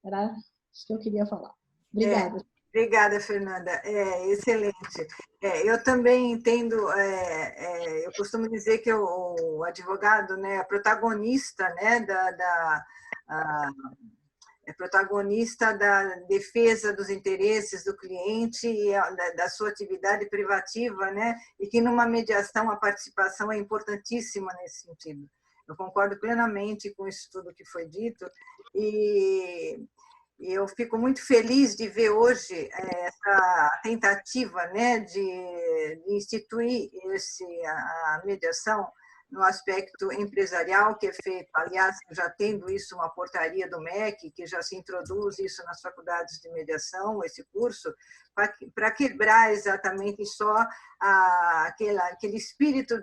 Era isso que eu queria falar. Obrigada. Obrigada, Fernanda. Excelente. Eu também entendo, eu costumo dizer que o advogado, né, é protagonista, né, é protagonista da defesa dos interesses do cliente e da sua atividade privativa, né, e que numa mediação a participação é importantíssima nesse sentido. Eu concordo plenamente com isso tudo que foi dito e eu fico muito feliz de ver hoje essa tentativa, né, de instituir a mediação no aspecto empresarial, que é feito, aliás, já tendo isso uma portaria do MEC, que já se introduz isso nas faculdades de mediação, esse curso, para quebrar exatamente só aquele espírito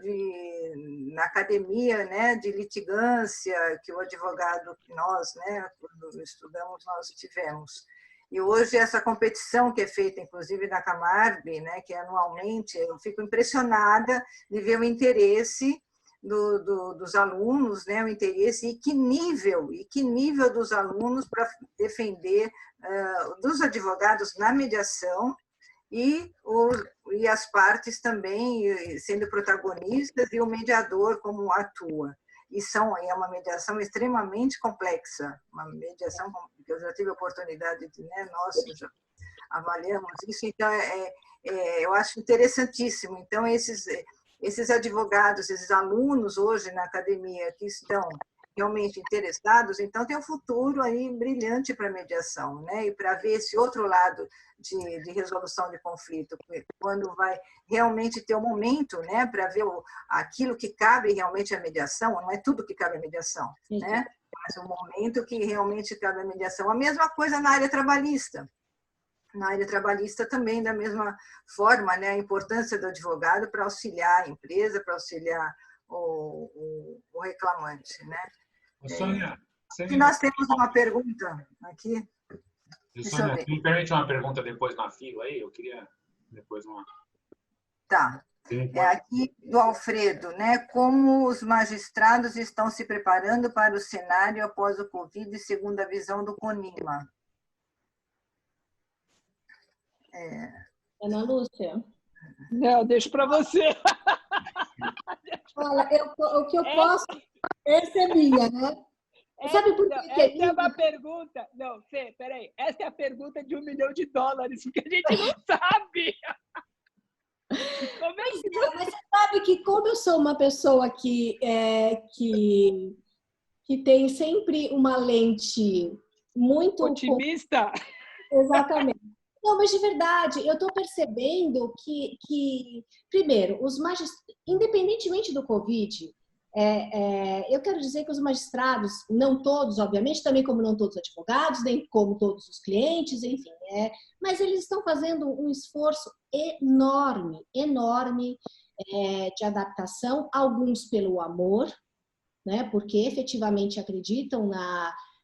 na academia, né, de litigância que o advogado, nós, né, quando estudamos, nós tivemos. E hoje essa competição que é feita, inclusive na Camarb, né, que é anualmente, eu fico impressionada de ver o interesse dos alunos, né, o interesse e que nível dos alunos para defender dos advogados na mediação e as partes também sendo protagonistas e o mediador como atua. E é uma mediação extremamente complexa, uma mediação que eu já tive a oportunidade de, né, nós já avaliamos isso, então eu acho interessantíssimo. Então, esses advogados, esses alunos hoje na academia que estão realmente interessados, então tem um futuro aí brilhante para a mediação, né? E para ver esse outro lado de resolução de conflito, quando vai realmente ter um momento, né, para ver aquilo que cabe realmente à mediação, não é tudo que cabe à mediação, né? Mas o momento que realmente cabe à mediação. A mesma coisa na área trabalhista. Na área trabalhista também, da mesma forma, né, a importância do advogado para auxiliar a empresa, para auxiliar o reclamante, né? Sônia, e nós temos uma pergunta aqui. Sônia, me permite uma pergunta depois na fila aí? Eu queria depois uma... Tá. Aqui do Alfredo, né? Como os magistrados estão se preparando para o cenário após o Covid, segundo a visão do CONIMA? Ana Lúcia? Não, deixo para você. Olha, o que eu posso... Essa é minha, né? Sabe por que essa é uma pergunta... Não, Fê, peraí. Essa é a pergunta de $1 milhão, porque a gente não sabe. Como é que... Mas você sabe que como eu sou uma pessoa que tem sempre uma lente muito... otimista? Exatamente. Não, mas de verdade, eu estou percebendo que primeiro, os magistrados, independentemente do Covid, eu quero dizer que os magistrados, não todos, obviamente, também como não todos os advogados, nem como todos os clientes, enfim, mas eles estão fazendo um esforço enorme de adaptação, alguns pelo amor, né, porque efetivamente acreditam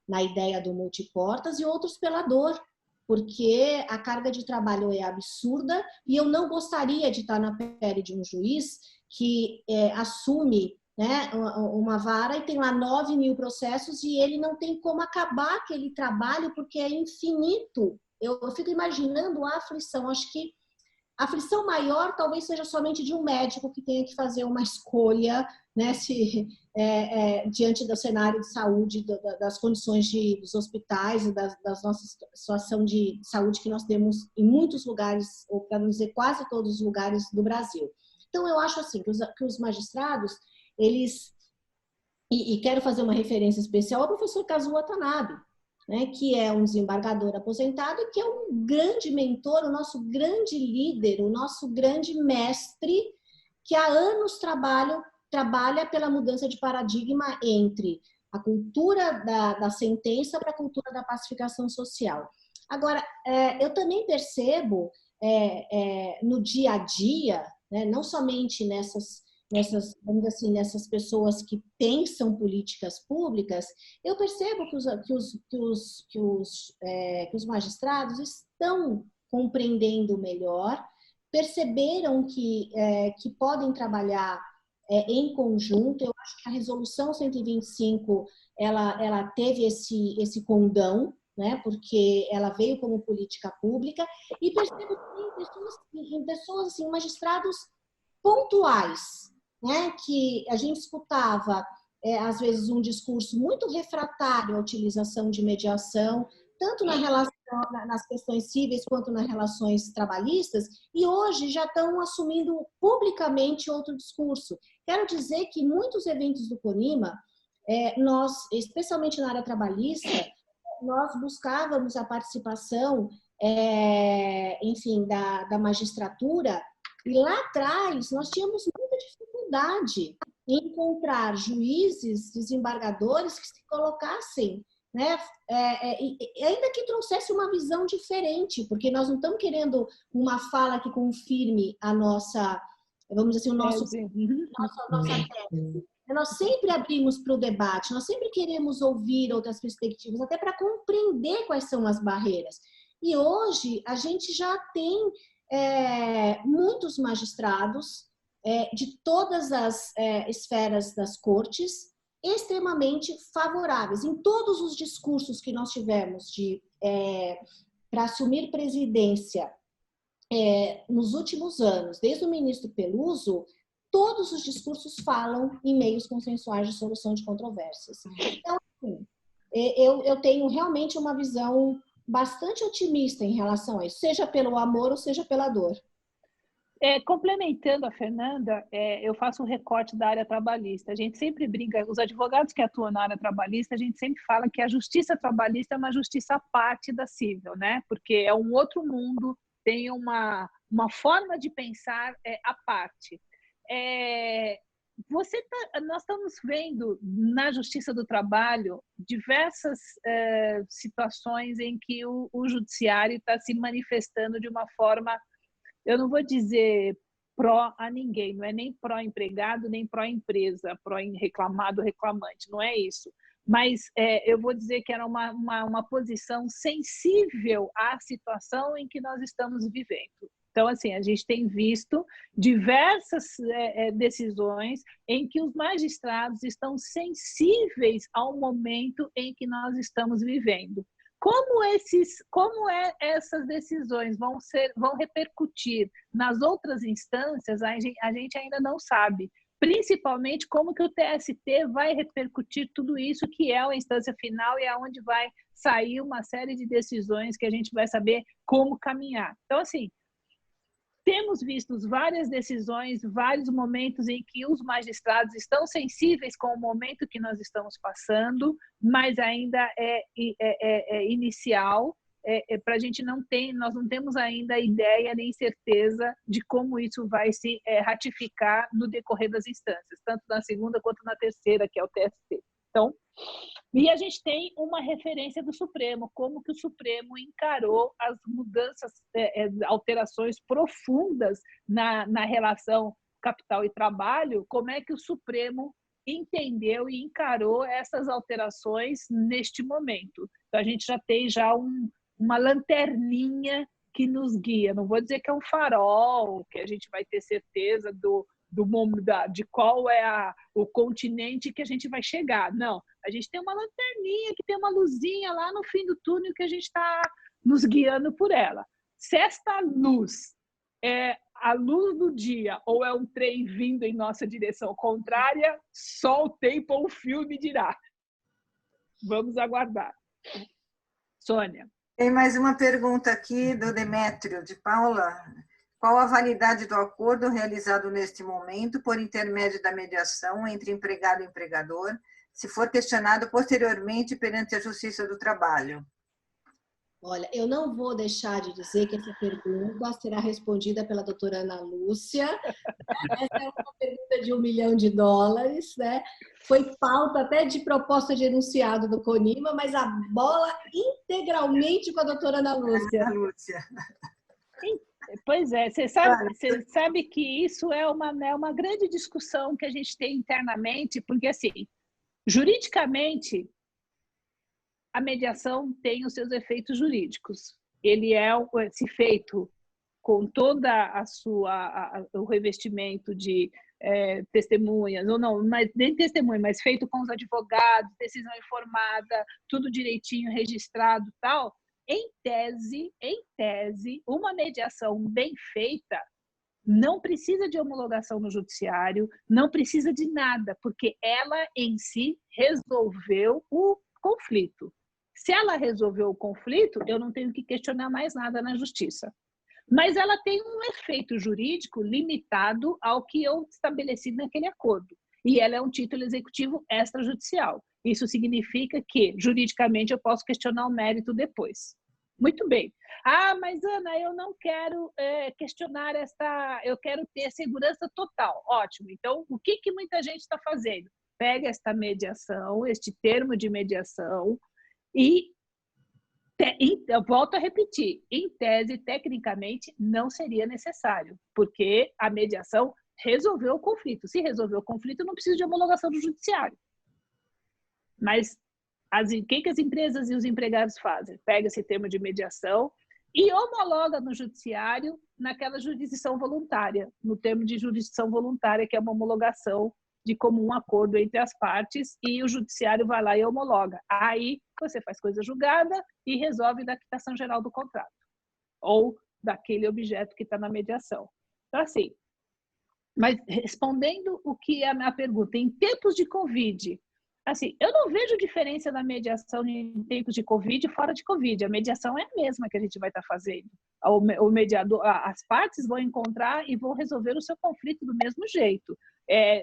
na ideia do multiportas, e outros pela dor, porque a carga de trabalho é absurda e eu não gostaria de estar na pele de um juiz que assume, né, uma vara e tem lá 9.000 processos e ele não tem como acabar aquele trabalho porque é infinito. Eu fico imaginando a aflição. Acho que a aflição maior talvez seja somente de um médico que tenha que fazer uma escolha, né, diante do cenário de saúde, das condições dos hospitais e das nossas situação de saúde que nós temos em muitos lugares, ou para não dizer quase todos os lugares do Brasil. Então, eu acho assim, que os magistrados, eles... E quero fazer uma referência especial ao professor Kazuo Watanabe, né, que é um desembargador aposentado e que é um grande mentor, o nosso grande líder, o nosso grande mestre, que há anos trabalha pela mudança de paradigma entre a cultura da sentença para a cultura da pacificação social. Agora, eu também percebo no dia a dia, né, não somente vamos dizer assim, nessas pessoas que pensam políticas públicas, eu percebo que os magistrados estão compreendendo melhor, perceberam que podem trabalhar em conjunto. Eu acho que a resolução 125 ela teve esse condão, né, porque ela veio como política pública, e percebo que pessoas assim, magistrados pontuais, né, que a gente escutava, às vezes, um discurso muito refratário à utilização de mediação, tanto nas questões cíveis quanto nas relações trabalhistas, e hoje já estão assumindo publicamente outro discurso. Quero dizer que muitos eventos do CONIMA, nós, especialmente na área trabalhista, nós buscávamos a participação, enfim, da magistratura, e lá atrás nós tínhamos muita dificuldade em encontrar juízes, desembargadores que se colocassem, né, ainda que trouxesse uma visão diferente, porque nós não estamos querendo uma fala que confirme a nossa, vamos dizer assim, nossa tese. Nós sempre abrimos para o debate, nós sempre queremos ouvir outras perspectivas, até para compreender quais são as barreiras. E hoje a gente já tem muitos magistrados de todas as esferas das cortes extremamente favoráveis. Em todos os discursos que nós tivemos para assumir presidência nos últimos anos, desde o ministro Peluso, todos os discursos falam em meios consensuais de solução de controvérsias. Então, assim, eu tenho realmente uma visão bastante otimista em relação a isso, seja pelo amor ou seja pela dor. Complementando a Fernanda, eu faço um recorte da área trabalhista. A gente sempre briga, os advogados que atuam na área trabalhista, a gente sempre fala que a justiça trabalhista é uma justiça à parte da civil, né? Porque é um outro mundo, tem uma forma de pensar à parte. Nós estamos vendo na Justiça do Trabalho diversas situações em que o judiciário está se manifestando de uma forma, eu não vou dizer pró a ninguém, não é nem pró-empregado, nem pró-empresa, pró-reclamado, reclamante, não é isso. Mas eu vou dizer que era uma posição sensível à situação em que nós estamos vivendo. Então, assim, a gente tem visto diversas decisões em que os magistrados estão sensíveis ao momento em que nós estamos vivendo. Como essas decisões vão repercutir nas outras instâncias, a gente ainda não sabe. Principalmente como que o TST vai repercutir tudo isso, que é a instância final e aonde vai sair uma série de decisões que a gente vai saber como caminhar. Então, assim, temos visto várias decisões, vários momentos em que os magistrados estão sensíveis com o momento que nós estamos passando, mas ainda é inicial. Para a gente nós não temos ainda ideia nem certeza de como isso vai se ratificar no decorrer das instâncias, tanto na segunda quanto na terceira, que é o TST. Então, e a gente tem uma referência do Supremo, como que o Supremo encarou as mudanças, alterações profundas na relação capital e trabalho, como é que o Supremo entendeu e encarou essas alterações neste momento. Então, a gente já tem uma lanterninha que nos guia. Não vou dizer que é um farol, que a gente vai ter certeza de qual é o continente que a gente vai chegar. Não, a gente tem uma lanterninha que tem uma luzinha lá no fim do túnel que a gente está nos guiando por ela. Se esta luz é a luz do dia ou é um trem vindo em nossa direção contrária, só o tempo ou o filme dirá. Vamos aguardar. Sônia. Tem mais uma pergunta aqui do Demétrio, de Paula. Qual a validade do acordo realizado neste momento por intermédio da mediação entre empregado e empregador, se for questionado posteriormente perante a Justiça do Trabalho? Olha, eu não vou deixar de dizer que essa pergunta será respondida pela doutora Ana Lúcia. Essa é uma pergunta de $1 milhão, né? Foi pauta até de proposta de enunciado do CONIMA, mas a bola integralmente com a doutora Ana Lúcia. Ana Lúcia. Pois é, você sabe que isso é uma grande discussão que a gente tem internamente, porque, assim, juridicamente, a mediação tem os seus efeitos jurídicos. Ele se feito com toda o revestimento de testemunhas, ou não, nem testemunha, mas feito com os advogados, decisão informada, tudo direitinho, registrado e tal. Em tese, uma mediação bem feita não precisa de homologação no judiciário, não precisa de nada, porque ela em si resolveu o conflito. Se ela resolveu o conflito, eu não tenho que questionar mais nada na justiça. Mas ela tem um efeito jurídico limitado ao que eu estabeleci naquele acordo. E ela é um título executivo extrajudicial. Isso significa que, juridicamente, eu posso questionar o mérito depois. Muito bem. Ah, mas Ana, eu não quero questionar eu quero ter segurança total. Ótimo. Então, o que muita gente está fazendo? Pega esta mediação, este termo de mediação, e eu volto a repetir, em tese, tecnicamente, não seria necessário, porque a mediação resolveu o conflito. Se resolveu o conflito, não precisa de homologação do judiciário. Mas o que as empresas e os empregados fazem? Pega esse termo de mediação e homologa no judiciário naquela jurisdição voluntária, no termo de jurisdição voluntária, que é uma homologação de comum acordo entre as partes, e o judiciário vai lá e homologa. Aí você faz coisa julgada e resolve da quitação geral do contrato, ou daquele objeto que está na mediação. Então, assim, mas respondendo o que é a minha pergunta, em tempos de Covid, assim, eu não vejo diferença na mediação em tempos de Covid e fora de Covid. A mediação é a mesma que a gente vai estar fazendo. O mediador, as partes vão encontrar e vão resolver o seu conflito do mesmo jeito.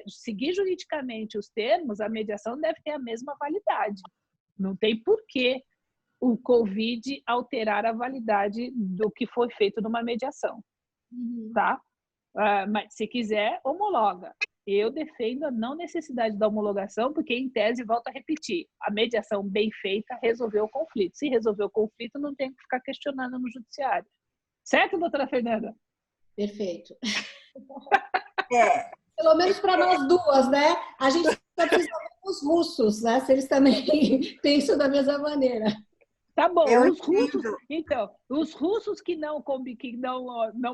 Seguir juridicamente os termos, a mediação deve ter a mesma validade. Não tem por que o Covid alterar a validade do que foi feito numa mediação. Tá? Mas se quiser, homologa. Eu defendo a não necessidade da homologação, porque, em tese, volto a repetir, a mediação bem feita resolveu o conflito. Se resolveu o conflito, não tem que ficar questionando no judiciário. Certo, doutora Fernanda? Perfeito. É. Pelo menos para nós duas, né? A gente só precisa ver os russos, né? Se eles também pensam da mesma maneira. Tá bom, Eu os russos, entendo. então, os russos que não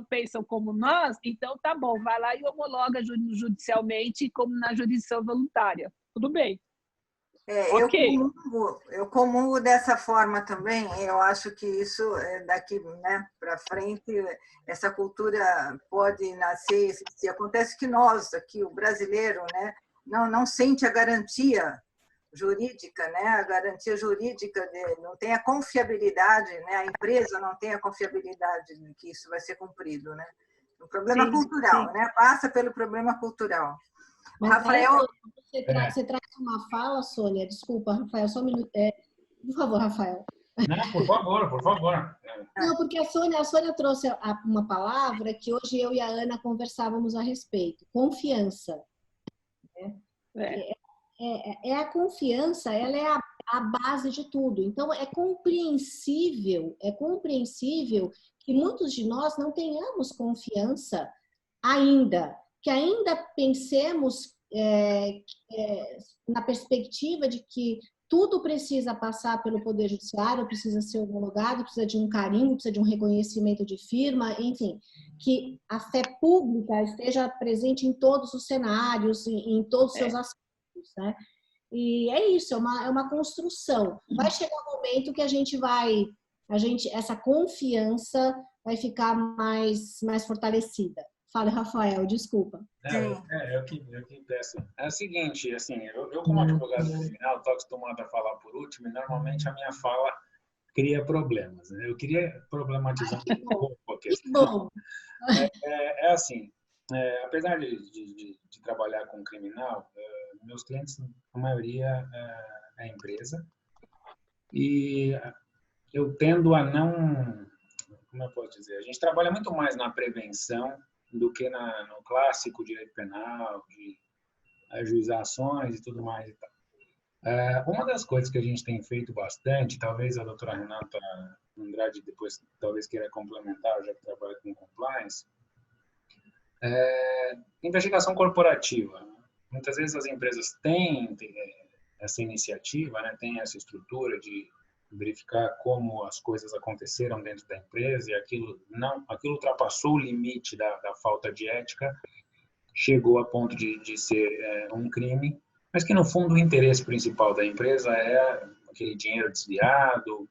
pensam como nós, então tá bom, vai lá e homologa judicialmente como na jurisdição voluntária. Tudo bem. Ok. Eu comungo dessa forma também. Eu acho que isso, daqui, né, para frente, essa cultura pode nascer. Se acontece que nós, aqui, o brasileiro, né, não sente a garantia jurídica, né, a garantia jurídica, não tem a confiabilidade, né, a empresa não tem a confiabilidade de que isso vai ser cumprido. Né? Um problema cultural, né, passa pelo problema cultural. Mas Rafael... Aí, você traz uma fala, Sônia, desculpa, Rafael, só um minuto. Por favor, Rafael. Não, por favor, por favor. Não, porque a Sônia trouxe uma palavra que hoje eu e a Ana conversávamos a respeito, confiança. A confiança, ela é a base de tudo. Então, é compreensível que muitos de nós não tenhamos confiança ainda, que ainda pensemos na perspectiva de que tudo precisa passar pelo Poder Judiciário, precisa ser homologado, precisa de um carimbo, precisa de um reconhecimento de firma, enfim, que a fé pública esteja presente em todos os cenários, em todos os seus aspectos, né? E é isso, é uma construção. Vai chegar um momento que essa confiança vai ficar mais fortalecida. Fala, Rafael, desculpa. Eu que peço. É o seguinte, assim, eu como advogado criminal, estou acostumado a falar por último, e normalmente a minha fala cria problemas. Né? Eu queria problematizar um pouco a questão. Assim, apesar de trabalhar com criminal, meus clientes, a maioria é empresa, e eu tendo a não... Como eu posso dizer? A gente trabalha muito mais na prevenção do que no clássico direito penal, de ajuizar ações e tudo mais e tal. Uma das coisas que a gente tem feito bastante, talvez a doutora Renata Andrade depois talvez queira complementar, já que trabalha com compliance, investigação corporativa. Muitas vezes as empresas têm essa iniciativa, né, têm essa estrutura de verificar como as coisas aconteceram dentro da empresa e aquilo ultrapassou o limite da falta de ética, chegou a ponto de ser um crime, mas que no fundo o interesse principal da empresa é aquele dinheiro desviado,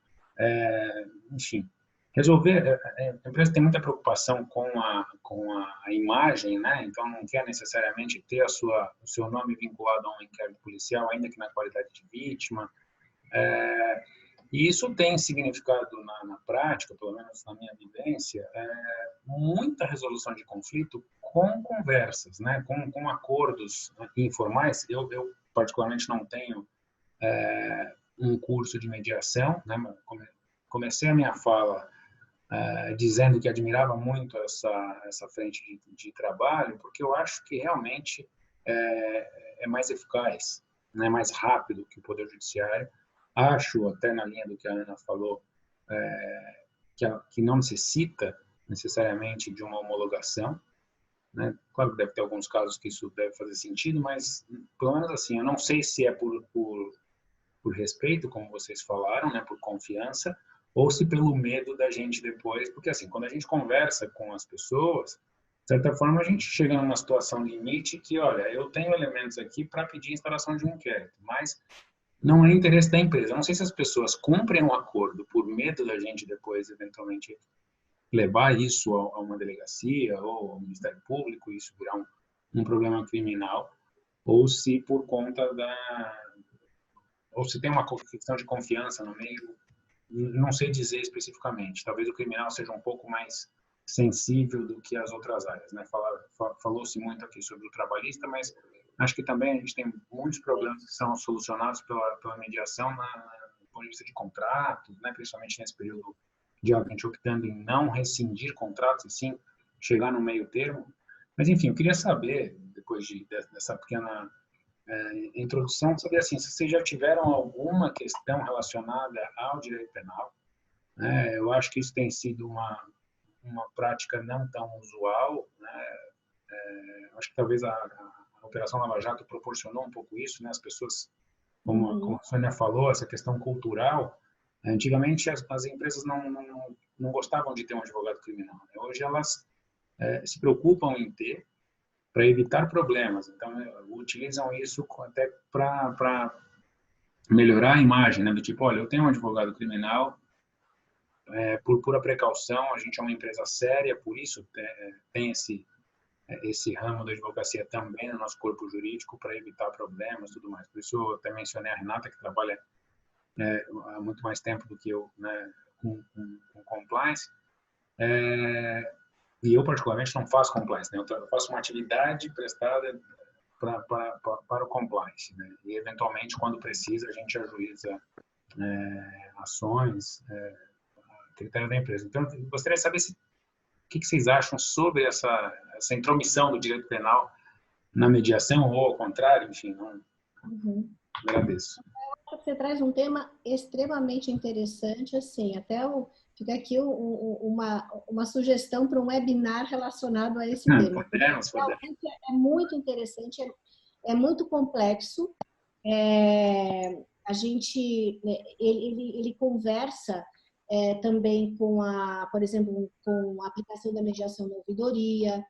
enfim. Resolver, a empresa tem muita preocupação com a imagem, né? Então não quer necessariamente ter o seu nome vinculado a um inquérito policial, ainda que na qualidade de vítima. E isso tem significado na prática, pelo menos na minha vivência, muita resolução de conflito com conversas, né? com acordos informais. Eu particularmente não tenho um curso de mediação, né? Comecei a minha fala dizendo que admirava muito essa frente de trabalho, porque eu acho que realmente é mais eficaz, né? Mais rápido que o Poder Judiciário. Acho, até na linha do que a Ana falou, que não necessita necessariamente de uma homologação. Né? Claro que deve ter alguns casos que isso deve fazer sentido, mas, pelo menos assim, eu não sei se é por respeito, como vocês falaram, né? Por confiança, ou se pelo medo da gente depois, porque assim, quando a gente conversa com as pessoas, de certa forma a gente chega numa situação limite que, olha, eu tenho elementos aqui para pedir instalação de um inquérito, mas não é interesse da empresa. Eu não sei se as pessoas cumprem um acordo por medo da gente depois, eventualmente, levar isso a uma delegacia ou ao Ministério Público, isso virar um problema criminal, ou se por conta ou se tem uma questão de confiança no meio, não sei dizer especificamente. Talvez o criminal seja um pouco mais sensível do que as outras áreas, né? Falou-se muito aqui sobre o trabalhista, mas acho que também a gente tem muitos problemas que são solucionados pela mediação do ponto de vista de contratos, né? Principalmente nesse período de a gente optando em não rescindir contratos, e sim chegar no meio termo. Mas, enfim, eu queria saber, depois dessa pequena introdução, saber assim, se vocês já tiveram alguma questão relacionada ao direito penal. Né? Eu acho que isso tem sido uma prática não tão usual, né? acho que talvez a Operação Lava Jato proporcionou um pouco isso, né? As pessoas, como a Sônia falou, essa questão cultural. Antigamente, as empresas não gostavam de ter um advogado criminal, né? Hoje, elas se preocupam em ter para evitar problemas. Então, utilizam isso até para melhorar a imagem, né? Do tipo, olha, eu tenho um advogado criminal, por pura precaução, a gente é uma empresa séria, por isso tem esse ramo da advocacia também no nosso corpo jurídico para evitar problemas e tudo mais. Por isso, eu até mencionei a Renata, que trabalha há muito mais tempo do que eu, né, com compliance. E eu, particularmente, não faço compliance, né? Eu faço uma atividade prestada para o compliance, né? E, eventualmente, quando precisa, a gente ajuiza ações, critério da empresa. Então, eu gostaria de saber o que vocês acham sobre essa intromissão do direito penal na mediação, ou ao contrário, enfim, agradeço. Você traz um tema extremamente interessante, assim, fica aqui uma sugestão para um webinar relacionado a esse tema. Podemos. Realmente é muito interessante, é muito complexo. A gente, ele conversa também por exemplo, com a aplicação da mediação na ouvidoria.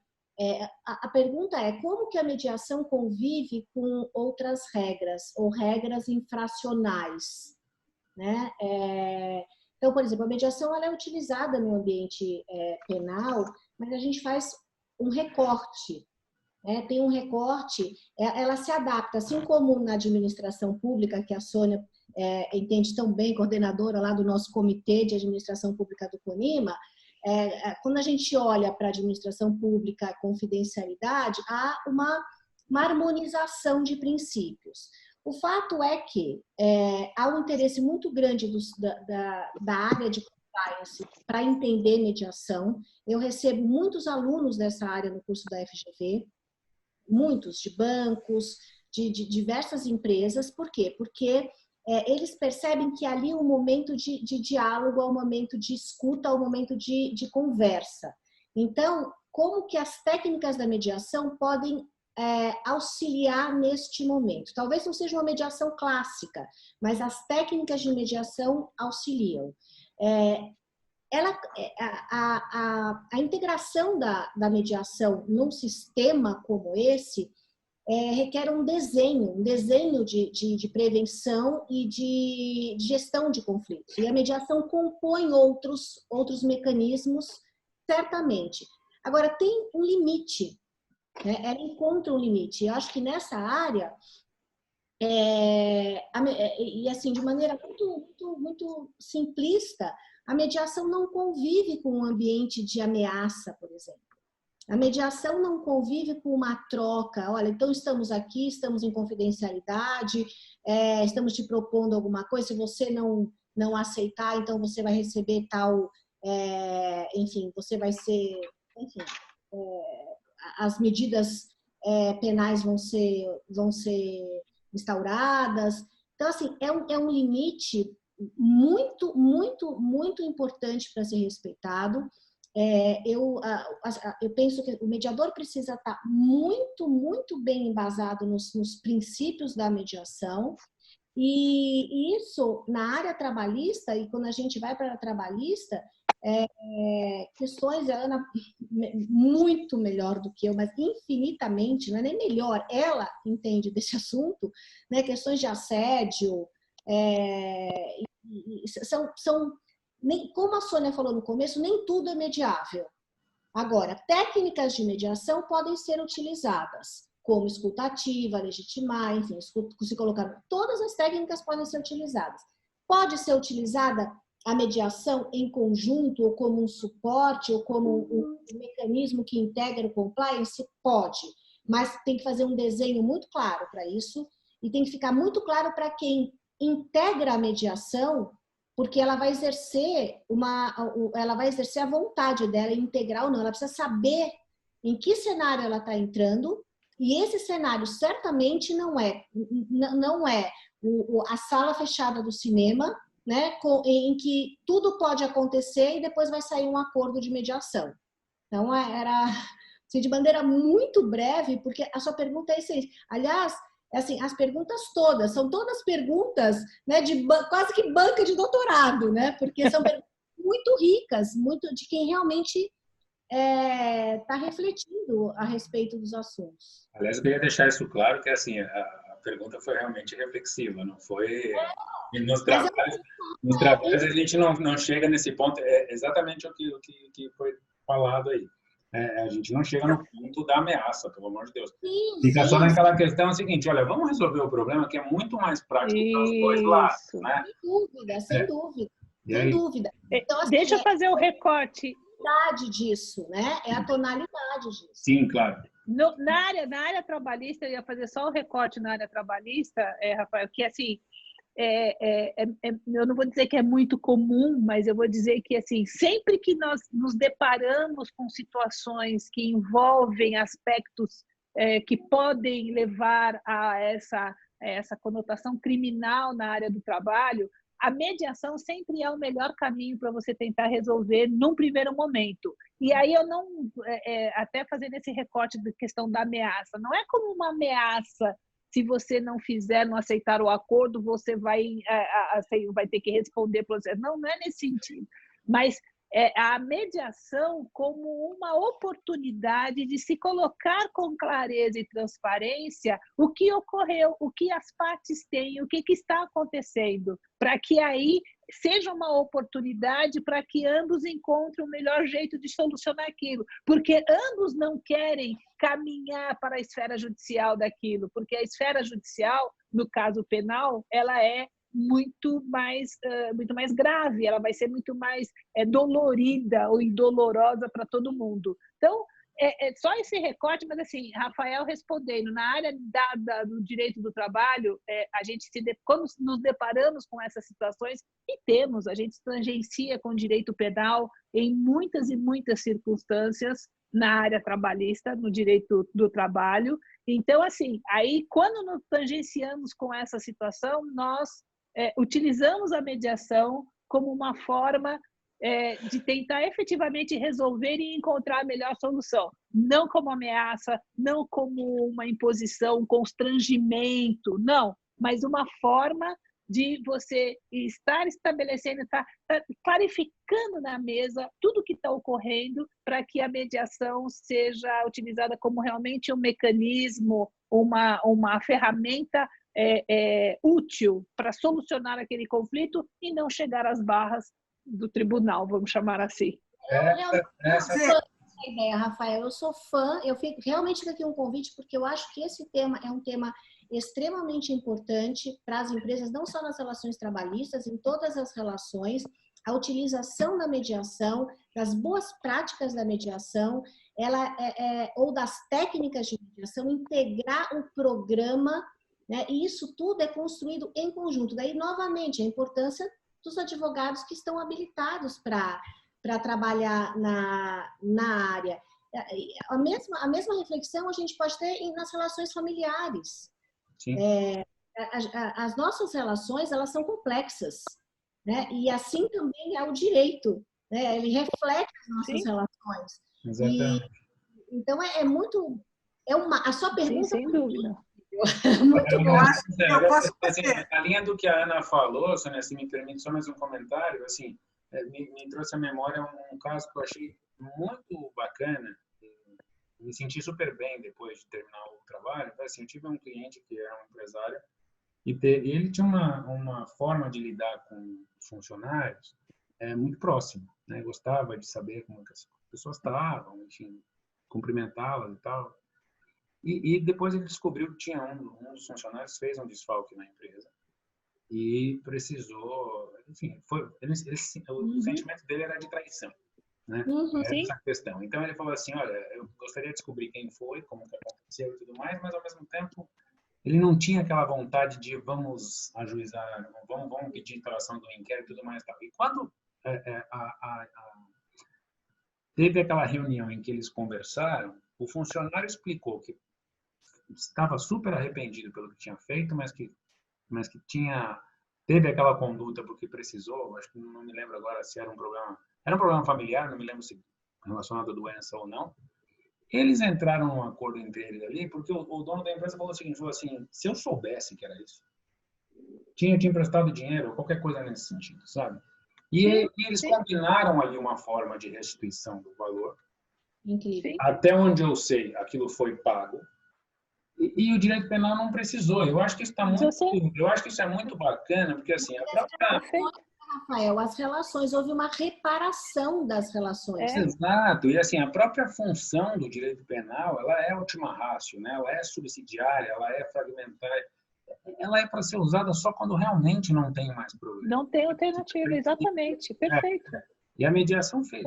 A pergunta é como que a mediação convive com outras regras ou regras infracionais, né? Então, por exemplo, a mediação ela é utilizada no ambiente penal, mas a gente faz um recorte. Tem um recorte, ela se adapta, assim como na administração pública, que a Sônia entende tão bem, coordenadora lá do nosso Comitê de Administração Pública do CONIMA. Quando a gente olha para a administração pública, confidencialidade, há uma harmonização de princípios. O fato é que há um interesse muito grande da área de compliance para entender mediação. Eu recebo muitos alunos dessa área no curso da FGV, muitos de bancos, de diversas empresas. Por quê? Porque eles percebem que ali é um momento de diálogo, é um momento de escuta, é um momento de conversa. Então, como que as técnicas da mediação podem auxiliar neste momento? Talvez não seja uma mediação clássica, mas as técnicas de mediação auxiliam. A integração da mediação num sistema como esse requer um desenho de prevenção e de gestão de conflitos. E a mediação compõe outros mecanismos, certamente. Agora, tem um limite, né? Ela encontra um limite. Eu acho que nessa área, e assim, de maneira muito simplista, a mediação não convive com um ambiente de ameaça, por exemplo. A mediação não convive com uma troca. Olha, então estamos aqui, estamos em confidencialidade, estamos te propondo alguma coisa, se você não aceitar, então você vai receber tal, enfim, você vai ser, enfim, as medidas penais vão ser instauradas. Então, assim, é um limite muito importante para ser respeitado. Eu penso que o mediador precisa estar muito bem embasado nos princípios da mediação, e isso na área trabalhista, e quando a gente vai para a trabalhista, questões, a Ana muito melhor do que eu, mas infinitamente, não é nem melhor, ela entende desse assunto, né? Questões de assédio, como a Sônia falou no começo, nem tudo é mediável. Agora, técnicas de mediação podem ser utilizadas, como escuta ativa, legitimar, enfim, se colocar. Todas as técnicas podem ser utilizadas. Pode ser utilizada a mediação em conjunto, ou como um suporte, ou como um mecanismo que integra o compliance? Pode, mas tem que fazer um desenho muito claro para isso, e tem que ficar muito claro para quem integra a mediação, porque ela vai exercer a vontade dela, integrar ou não. Ela precisa saber em que cenário ela está entrando, e esse cenário certamente não é a sala fechada do cinema, né, em que tudo pode acontecer e depois vai sair um acordo de mediação. Então, assim, de maneira muito breve, porque a sua pergunta é excelente. Aliás, assim, as perguntas todas, são todas perguntas, né, quase que banca de doutorado, né? Porque são perguntas muito ricas, muito de quem realmente está refletindo a respeito dos assuntos. Aliás, eu queria deixar isso claro, que assim, a pergunta foi realmente reflexiva, não foi... Nos trabalhos a gente não chega nesse ponto, é exatamente o que foi falado aí. A gente não chega no ponto da ameaça, pelo amor de Deus. Fica só naquela questão seguinte, olha, vamos resolver o problema que é muito mais prático para os dois lados, né? Sem dúvida, sem dúvida. Sem dúvida. Então, assim, deixa eu fazer o recorte. Disso, né? É a tonalidade disso. Sim, claro. Na área trabalhista, eu ia fazer só o recorte na área trabalhista, Rafael, que assim, eu não vou dizer que é muito comum, mas eu vou dizer que assim, sempre que nós nos deparamos com situações que envolvem aspectos que podem levar a essa conotação criminal na área do trabalho, a mediação sempre é o melhor caminho para você tentar resolver num primeiro momento. E aí eu não, até fazendo esse recorte da questão da ameaça, não é como uma ameaça, se você não fizer, não aceitar o acordo, você vai ter que responder para você. Não é nesse sentido. Mas a mediação como uma oportunidade de se colocar com clareza e transparência o que ocorreu, o que as partes têm, o que está acontecendo, para que aí seja uma oportunidade para que ambos encontrem o melhor jeito de solucionar aquilo, porque ambos não querem caminhar para a esfera judicial daquilo, porque a esfera judicial, no caso penal, ela é muito mais grave, ela vai ser muito mais dolorida ou indolorosa para todo mundo. Então, só esse recorte, mas assim, Rafael respondendo, na área do direito do trabalho, quando nos deparamos com essas situações, a gente tangencia com o direito penal em muitas e muitas circunstâncias na área trabalhista, no direito do trabalho. Então, assim, aí quando nos tangenciamos com essa situação, nós utilizamos a mediação como uma forma de tentar efetivamente resolver e encontrar a melhor solução. Não como ameaça, não como uma imposição, um constrangimento, não, mas uma forma de você estar estabelecendo, estar clarificando na mesa tudo o que está ocorrendo para que a mediação seja utilizada como realmente um mecanismo, uma ferramenta útil para solucionar aquele conflito e não chegar às barras do tribunal, vamos chamar assim. Essa ideia, Rafael. Eu sou fã, eu fico realmente aqui um convite, porque eu acho que esse tema é um tema extremamente importante para as empresas, não só nas relações trabalhistas, em todas as relações, a utilização da mediação, das boas práticas da mediação, ou das técnicas de mediação, integrar o programa, né? E isso tudo é construído em conjunto. Daí, novamente, a importância dos advogados que estão habilitados para trabalhar na área. A mesma reflexão a gente pode ter nas relações familiares. As nossas relações, elas são complexas, né? E assim também é o direito, né? Ele reflete as nossas relações. Exatamente. Então, a sua pergunta... Sim, sem dúvida. Muito bom. Eu posso fazer. A linha do que a Ana falou, Sônia, se me permite só mais um comentário, assim, me trouxe à memória um caso que eu achei muito bacana, me senti super bem depois de terminar o trabalho. Assim, eu tive um cliente que era um empresário e ele tinha uma forma de lidar com os funcionários muito próxima, né? Gostava de saber como as pessoas estavam, enfim, cumprimentá-las e tal. E depois ele descobriu que tinha um dos funcionários fez um desfalque na empresa e precisou, enfim, o sentimento dele era de traição, né? Essa questão. Então ele falou assim, olha, eu gostaria de descobrir quem foi, como que aconteceu e tudo mais, mas ao mesmo tempo ele não tinha aquela vontade de vamos ajuizar, vamos pedir instalação do inquérito e tudo mais. Tal. E quando teve aquela reunião em que eles conversaram, o funcionário explicou que estava super arrependido pelo que tinha feito, mas que teve aquela conduta porque precisou, acho que não me lembro agora se era um problema familiar, não me lembro se relacionado à doença ou não, Eles entraram num acordo entre eles ali, porque o dono da empresa falou o seguinte, falou assim, se eu soubesse que era isso, tinha te emprestado dinheiro, ou qualquer coisa nesse sentido, sabe? E eles combinaram ali uma forma de restituição do valor. Incrível. Até onde eu sei, aquilo foi pago. E o direito penal não precisou. Eu acho que isso é muito bacana, porque assim, a própria... Rafael, as relações, houve uma reparação das relações. Exato. E assim, a própria função do direito penal, ela é ultima ratio, né? Ela é subsidiária, ela é fragmentária. Ela é para ser usada só quando realmente não tem mais problema. Não tem alternativa, exatamente. Perfeito. E a mediação fez.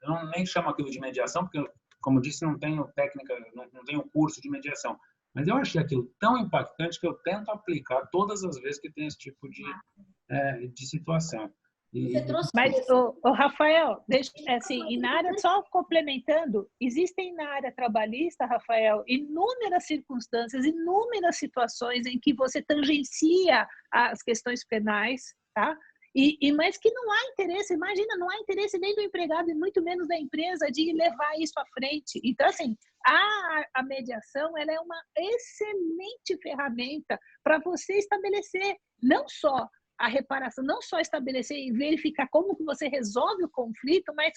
Eu nem chamo aquilo de mediação, porque, como disse, não tenho técnica, não tenho curso de mediação. Mas eu achei aquilo tão impactante que eu tento aplicar todas as vezes que tem esse tipo de situação. Mas, Rafael, assim, e na área, só complementando, existem na área trabalhista, Rafael, inúmeras circunstâncias, inúmeras situações em que você tangencia as questões penais, tá? Mas que não há interesse, imagina, não há interesse nem do empregado e muito menos da empresa de levar isso à frente. Então, assim, a mediação, ela é uma excelente ferramenta para você estabelecer não só a reparação, não só estabelecer e verificar como que você resolve o conflito, mas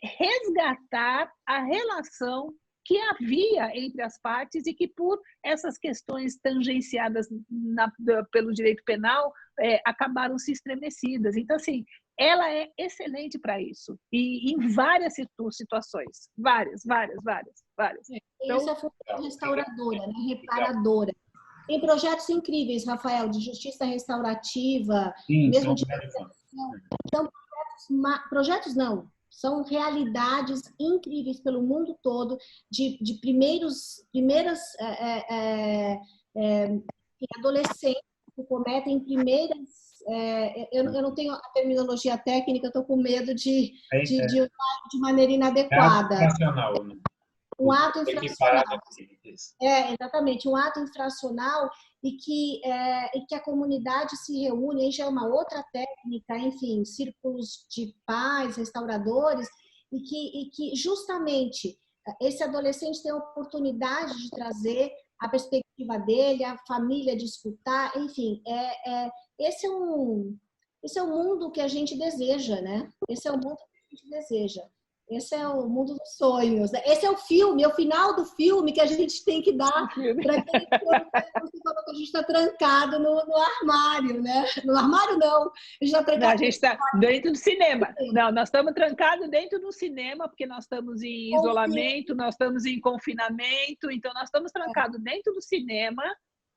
resgatar a relação que havia entre as partes e que, por essas questões tangenciadas pelo direito penal, acabaram se estremecidas. Então, assim, ela é excelente para isso. E em várias situações. Várias. Então, essa é a função restauradora, né? Reparadora. Tem projetos incríveis, Rafael, de justiça restaurativa, mesmo de... Então, projetos não, são realidades incríveis pelo mundo todo, de primeiras adolescentes que cometem primeiras... eu não tenho a terminologia técnica, eu estou com medo de usar de maneira inadequada. Um ato infracional. Exatamente, um ato infracional e que a comunidade se reúne, aí já é uma outra técnica, enfim, círculos de pais, restauradores, e que justamente esse adolescente tem a oportunidade de trazer a perspectiva dele, a família de escutar, enfim, esse é um mundo que a gente deseja, né? Esse é o mundo que a gente deseja. Esse é o mundo dos sonhos. Esse é o filme, é o final do filme que a gente tem que dar para quem falou que a gente está trancado no armário, né? No armário não. A gente está dentro do cinema. Não, nós estamos trancados dentro do cinema porque nós estamos em isolamento, nós estamos em confinamento, então nós estamos trancados dentro do cinema.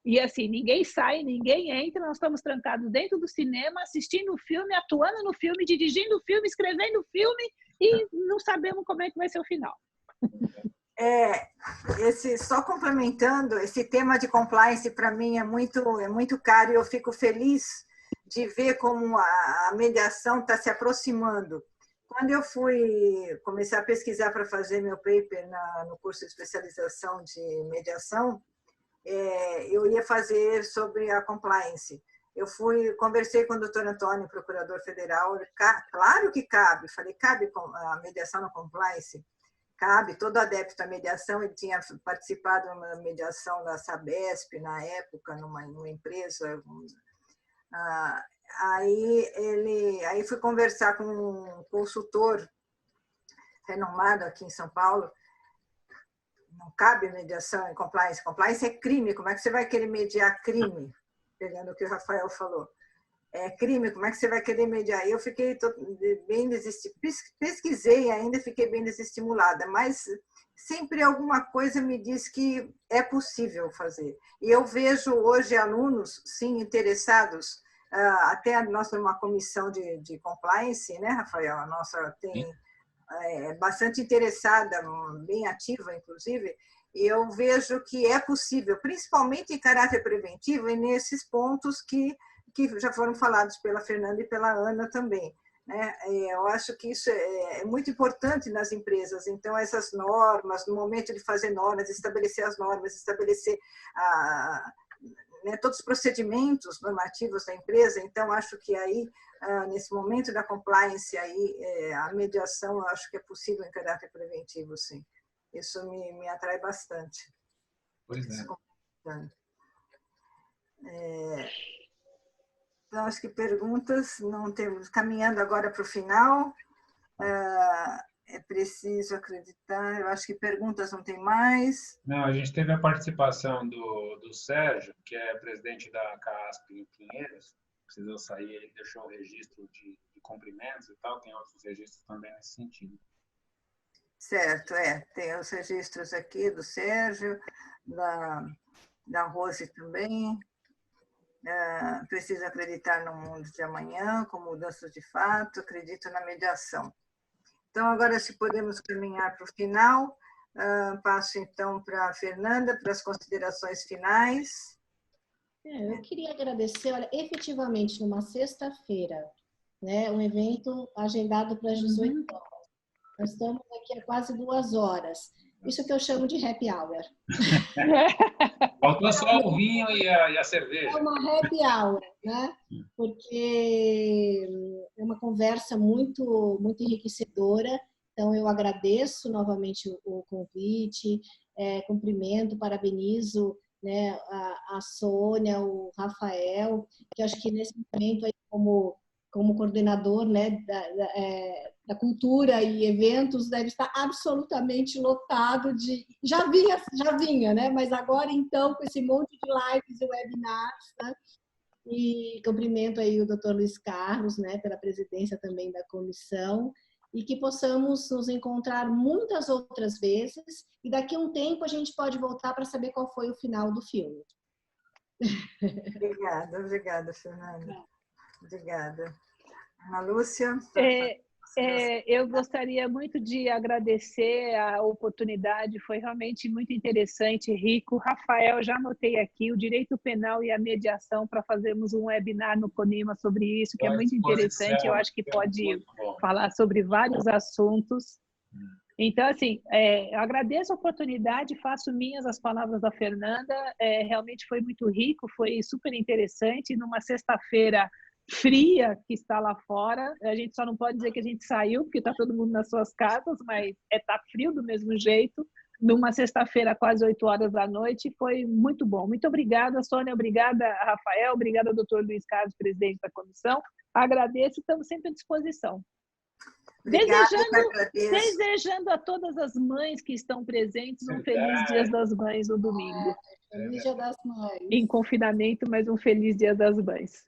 E assim, ninguém sai, ninguém entra, nós estamos trancados dentro do cinema, assistindo o filme, atuando no filme, dirigindo o filme, escrevendo o filme e não sabemos como é que vai ser o final. Só complementando, esse tema de compliance para mim é muito caro e eu fico feliz de ver como a mediação está se aproximando. Quando eu comecei a pesquisar para fazer meu paper no curso de especialização de mediação, eu ia fazer sobre a compliance. Eu conversei com o Dr. Antônio, procurador federal, claro que cabe, falei, cabe a mediação na compliance? Cabe, todo adepto à mediação, ele tinha participado de uma mediação da Sabesp, na época, numa empresa. Aí fui conversar com um consultor renomado aqui em São Paulo. Não cabe mediação em compliance. Compliance é crime. Como é que você vai querer mediar crime? Pegando o que o Rafael falou. É crime, como é que você vai querer mediar? Eu fiquei bem desestimulada. Pesquisei ainda, fiquei bem desestimulada. Mas sempre alguma coisa me diz que é possível fazer. E eu vejo hoje alunos, sim, interessados. Até nós temos uma comissão de compliance, né, Rafael? A nossa tem... bastante interessada, bem ativa, inclusive, e eu vejo que é possível, principalmente em caráter preventivo, e nesses pontos que já foram falados pela Fernanda e pela Ana também. Né? Eu acho que isso é muito importante nas empresas. Então, essas normas, no momento de fazer normas, estabelecer as normas, estabelecer todos os procedimentos normativos da empresa. Então, acho que aí, nesse momento da compliance, aí, a mediação, eu acho que é possível em caráter preventivo, sim. Isso me atrai bastante. Pois é. Então, acho que perguntas não temos. Caminhando agora para o final, é preciso acreditar. Eu acho que perguntas não tem mais. Não, a gente teve a participação do Sérgio, que é presidente da CASP em Pinheiros. Precisou sair, ele deixou o registro de cumprimentos e tal. Tem outros registros também nesse sentido. Certo, tem os registros aqui do Sérgio, da Rose também. Preciso acreditar no mundo de amanhã, com mudanças de fato, acredito na mediação. Então, agora, se podemos caminhar para o final, passo então para a Fernanda, para as considerações finais. Eu queria agradecer, olha, efetivamente, numa sexta-feira, né, um evento agendado para as 18 horas. Nós estamos aqui há quase 2 horas. Isso que eu chamo de happy hour. Faltou só o vinho e a cerveja. É uma happy hour, né? Porque é uma conversa muito, muito enriquecedora. Então, eu agradeço novamente o convite, cumprimento, parabenizo, né, a Sônia, o Rafael, que acho que nesse momento, aí, como coordenador, né, da cultura e eventos, deve estar absolutamente lotado de... Já vinha, né? Mas agora, então, com esse monte de lives e webinars, né? E cumprimento aí o Dr. Luiz Carlos, né, pela presidência também da comissão, e que possamos nos encontrar muitas outras vezes, e daqui a um tempo a gente pode voltar para saber qual foi o final do filme. Obrigada, Fernanda. Obrigada. Ana Lúcia? Eu gostaria muito de agradecer a oportunidade, foi realmente muito interessante, rico. Rafael, já anotei aqui o direito penal e a mediação para fazermos um webinar no CONIMA sobre isso, que é muito interessante. Eu acho que pode falar sobre vários assuntos. Então, assim, eu agradeço a oportunidade, faço minhas as palavras da Fernanda, realmente foi muito rico, foi super interessante, numa sexta-feira fria que está lá fora, a gente só não pode dizer que a gente saiu, porque está todo mundo nas suas casas, mas está frio do mesmo jeito, numa sexta-feira, quase 8 horas da noite, foi muito bom. Muito obrigada, Sônia, obrigada, Rafael, obrigada, doutor Luiz Carlos, presidente da comissão, agradeço, estamos sempre à disposição. Desejando a todas as mães que estão presentes um feliz Dia das Mães no domingo. Feliz Dia das Mães. Em confinamento, mas um feliz Dia das Mães.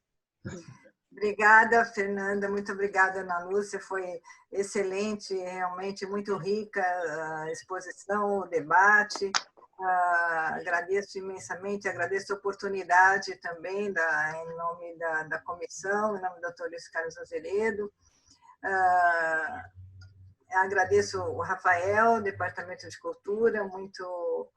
Obrigada, Fernanda. Muito obrigada, Ana Lúcia. Foi excelente, realmente muito rica a exposição, o debate. Agradeço imensamente, agradeço a oportunidade também em nome da comissão, em nome do Dr. Luiz Carlos Azeredo. Agradeço o Rafael, Departamento de Cultura, muito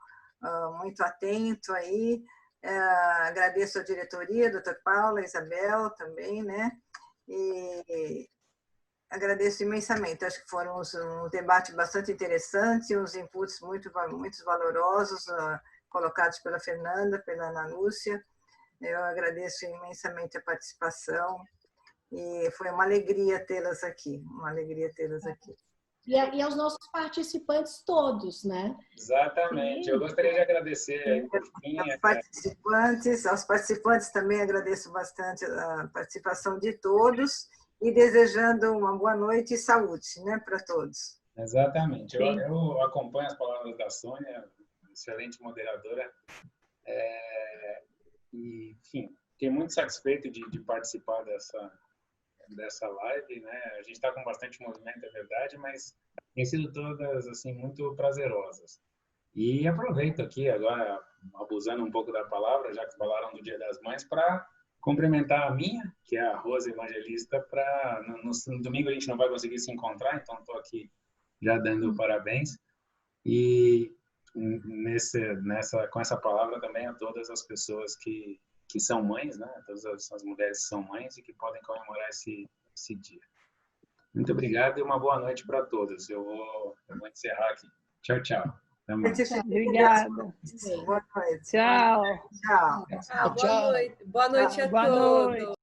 atento aí. Agradeço a diretoria, a doutora Paula, a Isabel também, né? E agradeço imensamente. Acho que foram um debate bastante interessante, uns inputs muito valorosos colocados pela Fernanda, pela Ana Lúcia. Eu agradeço imensamente a participação. E foi uma alegria tê-las aqui, E aos nossos participantes todos, né? Exatamente. Sim. Eu gostaria de agradecer aos participantes também agradeço bastante a participação de todos e desejando uma boa noite e saúde, né, para todos. Exatamente. Eu acompanho as palavras da Sônia, excelente moderadora. E, enfim, fiquei muito satisfeito de participar dessa live, né? A gente está com bastante movimento, é verdade, mas tem sido todas assim muito prazerosas. E aproveito aqui agora, abusando um pouco da palavra, já que falaram do Dia das Mães, para cumprimentar a minha, que é a Rosa Evangelista, no domingo a gente não vai conseguir se encontrar, então estou aqui já dando parabéns. E com essa palavra também a todas as pessoas que são mães, né? Todas as mulheres que são mães e que podem comemorar esse dia. Muito obrigado e uma boa noite para todos. Eu vou encerrar aqui. Tchau, tchau. Obrigada. Boa noite. Tchau. Tchau. Boa noite a todos.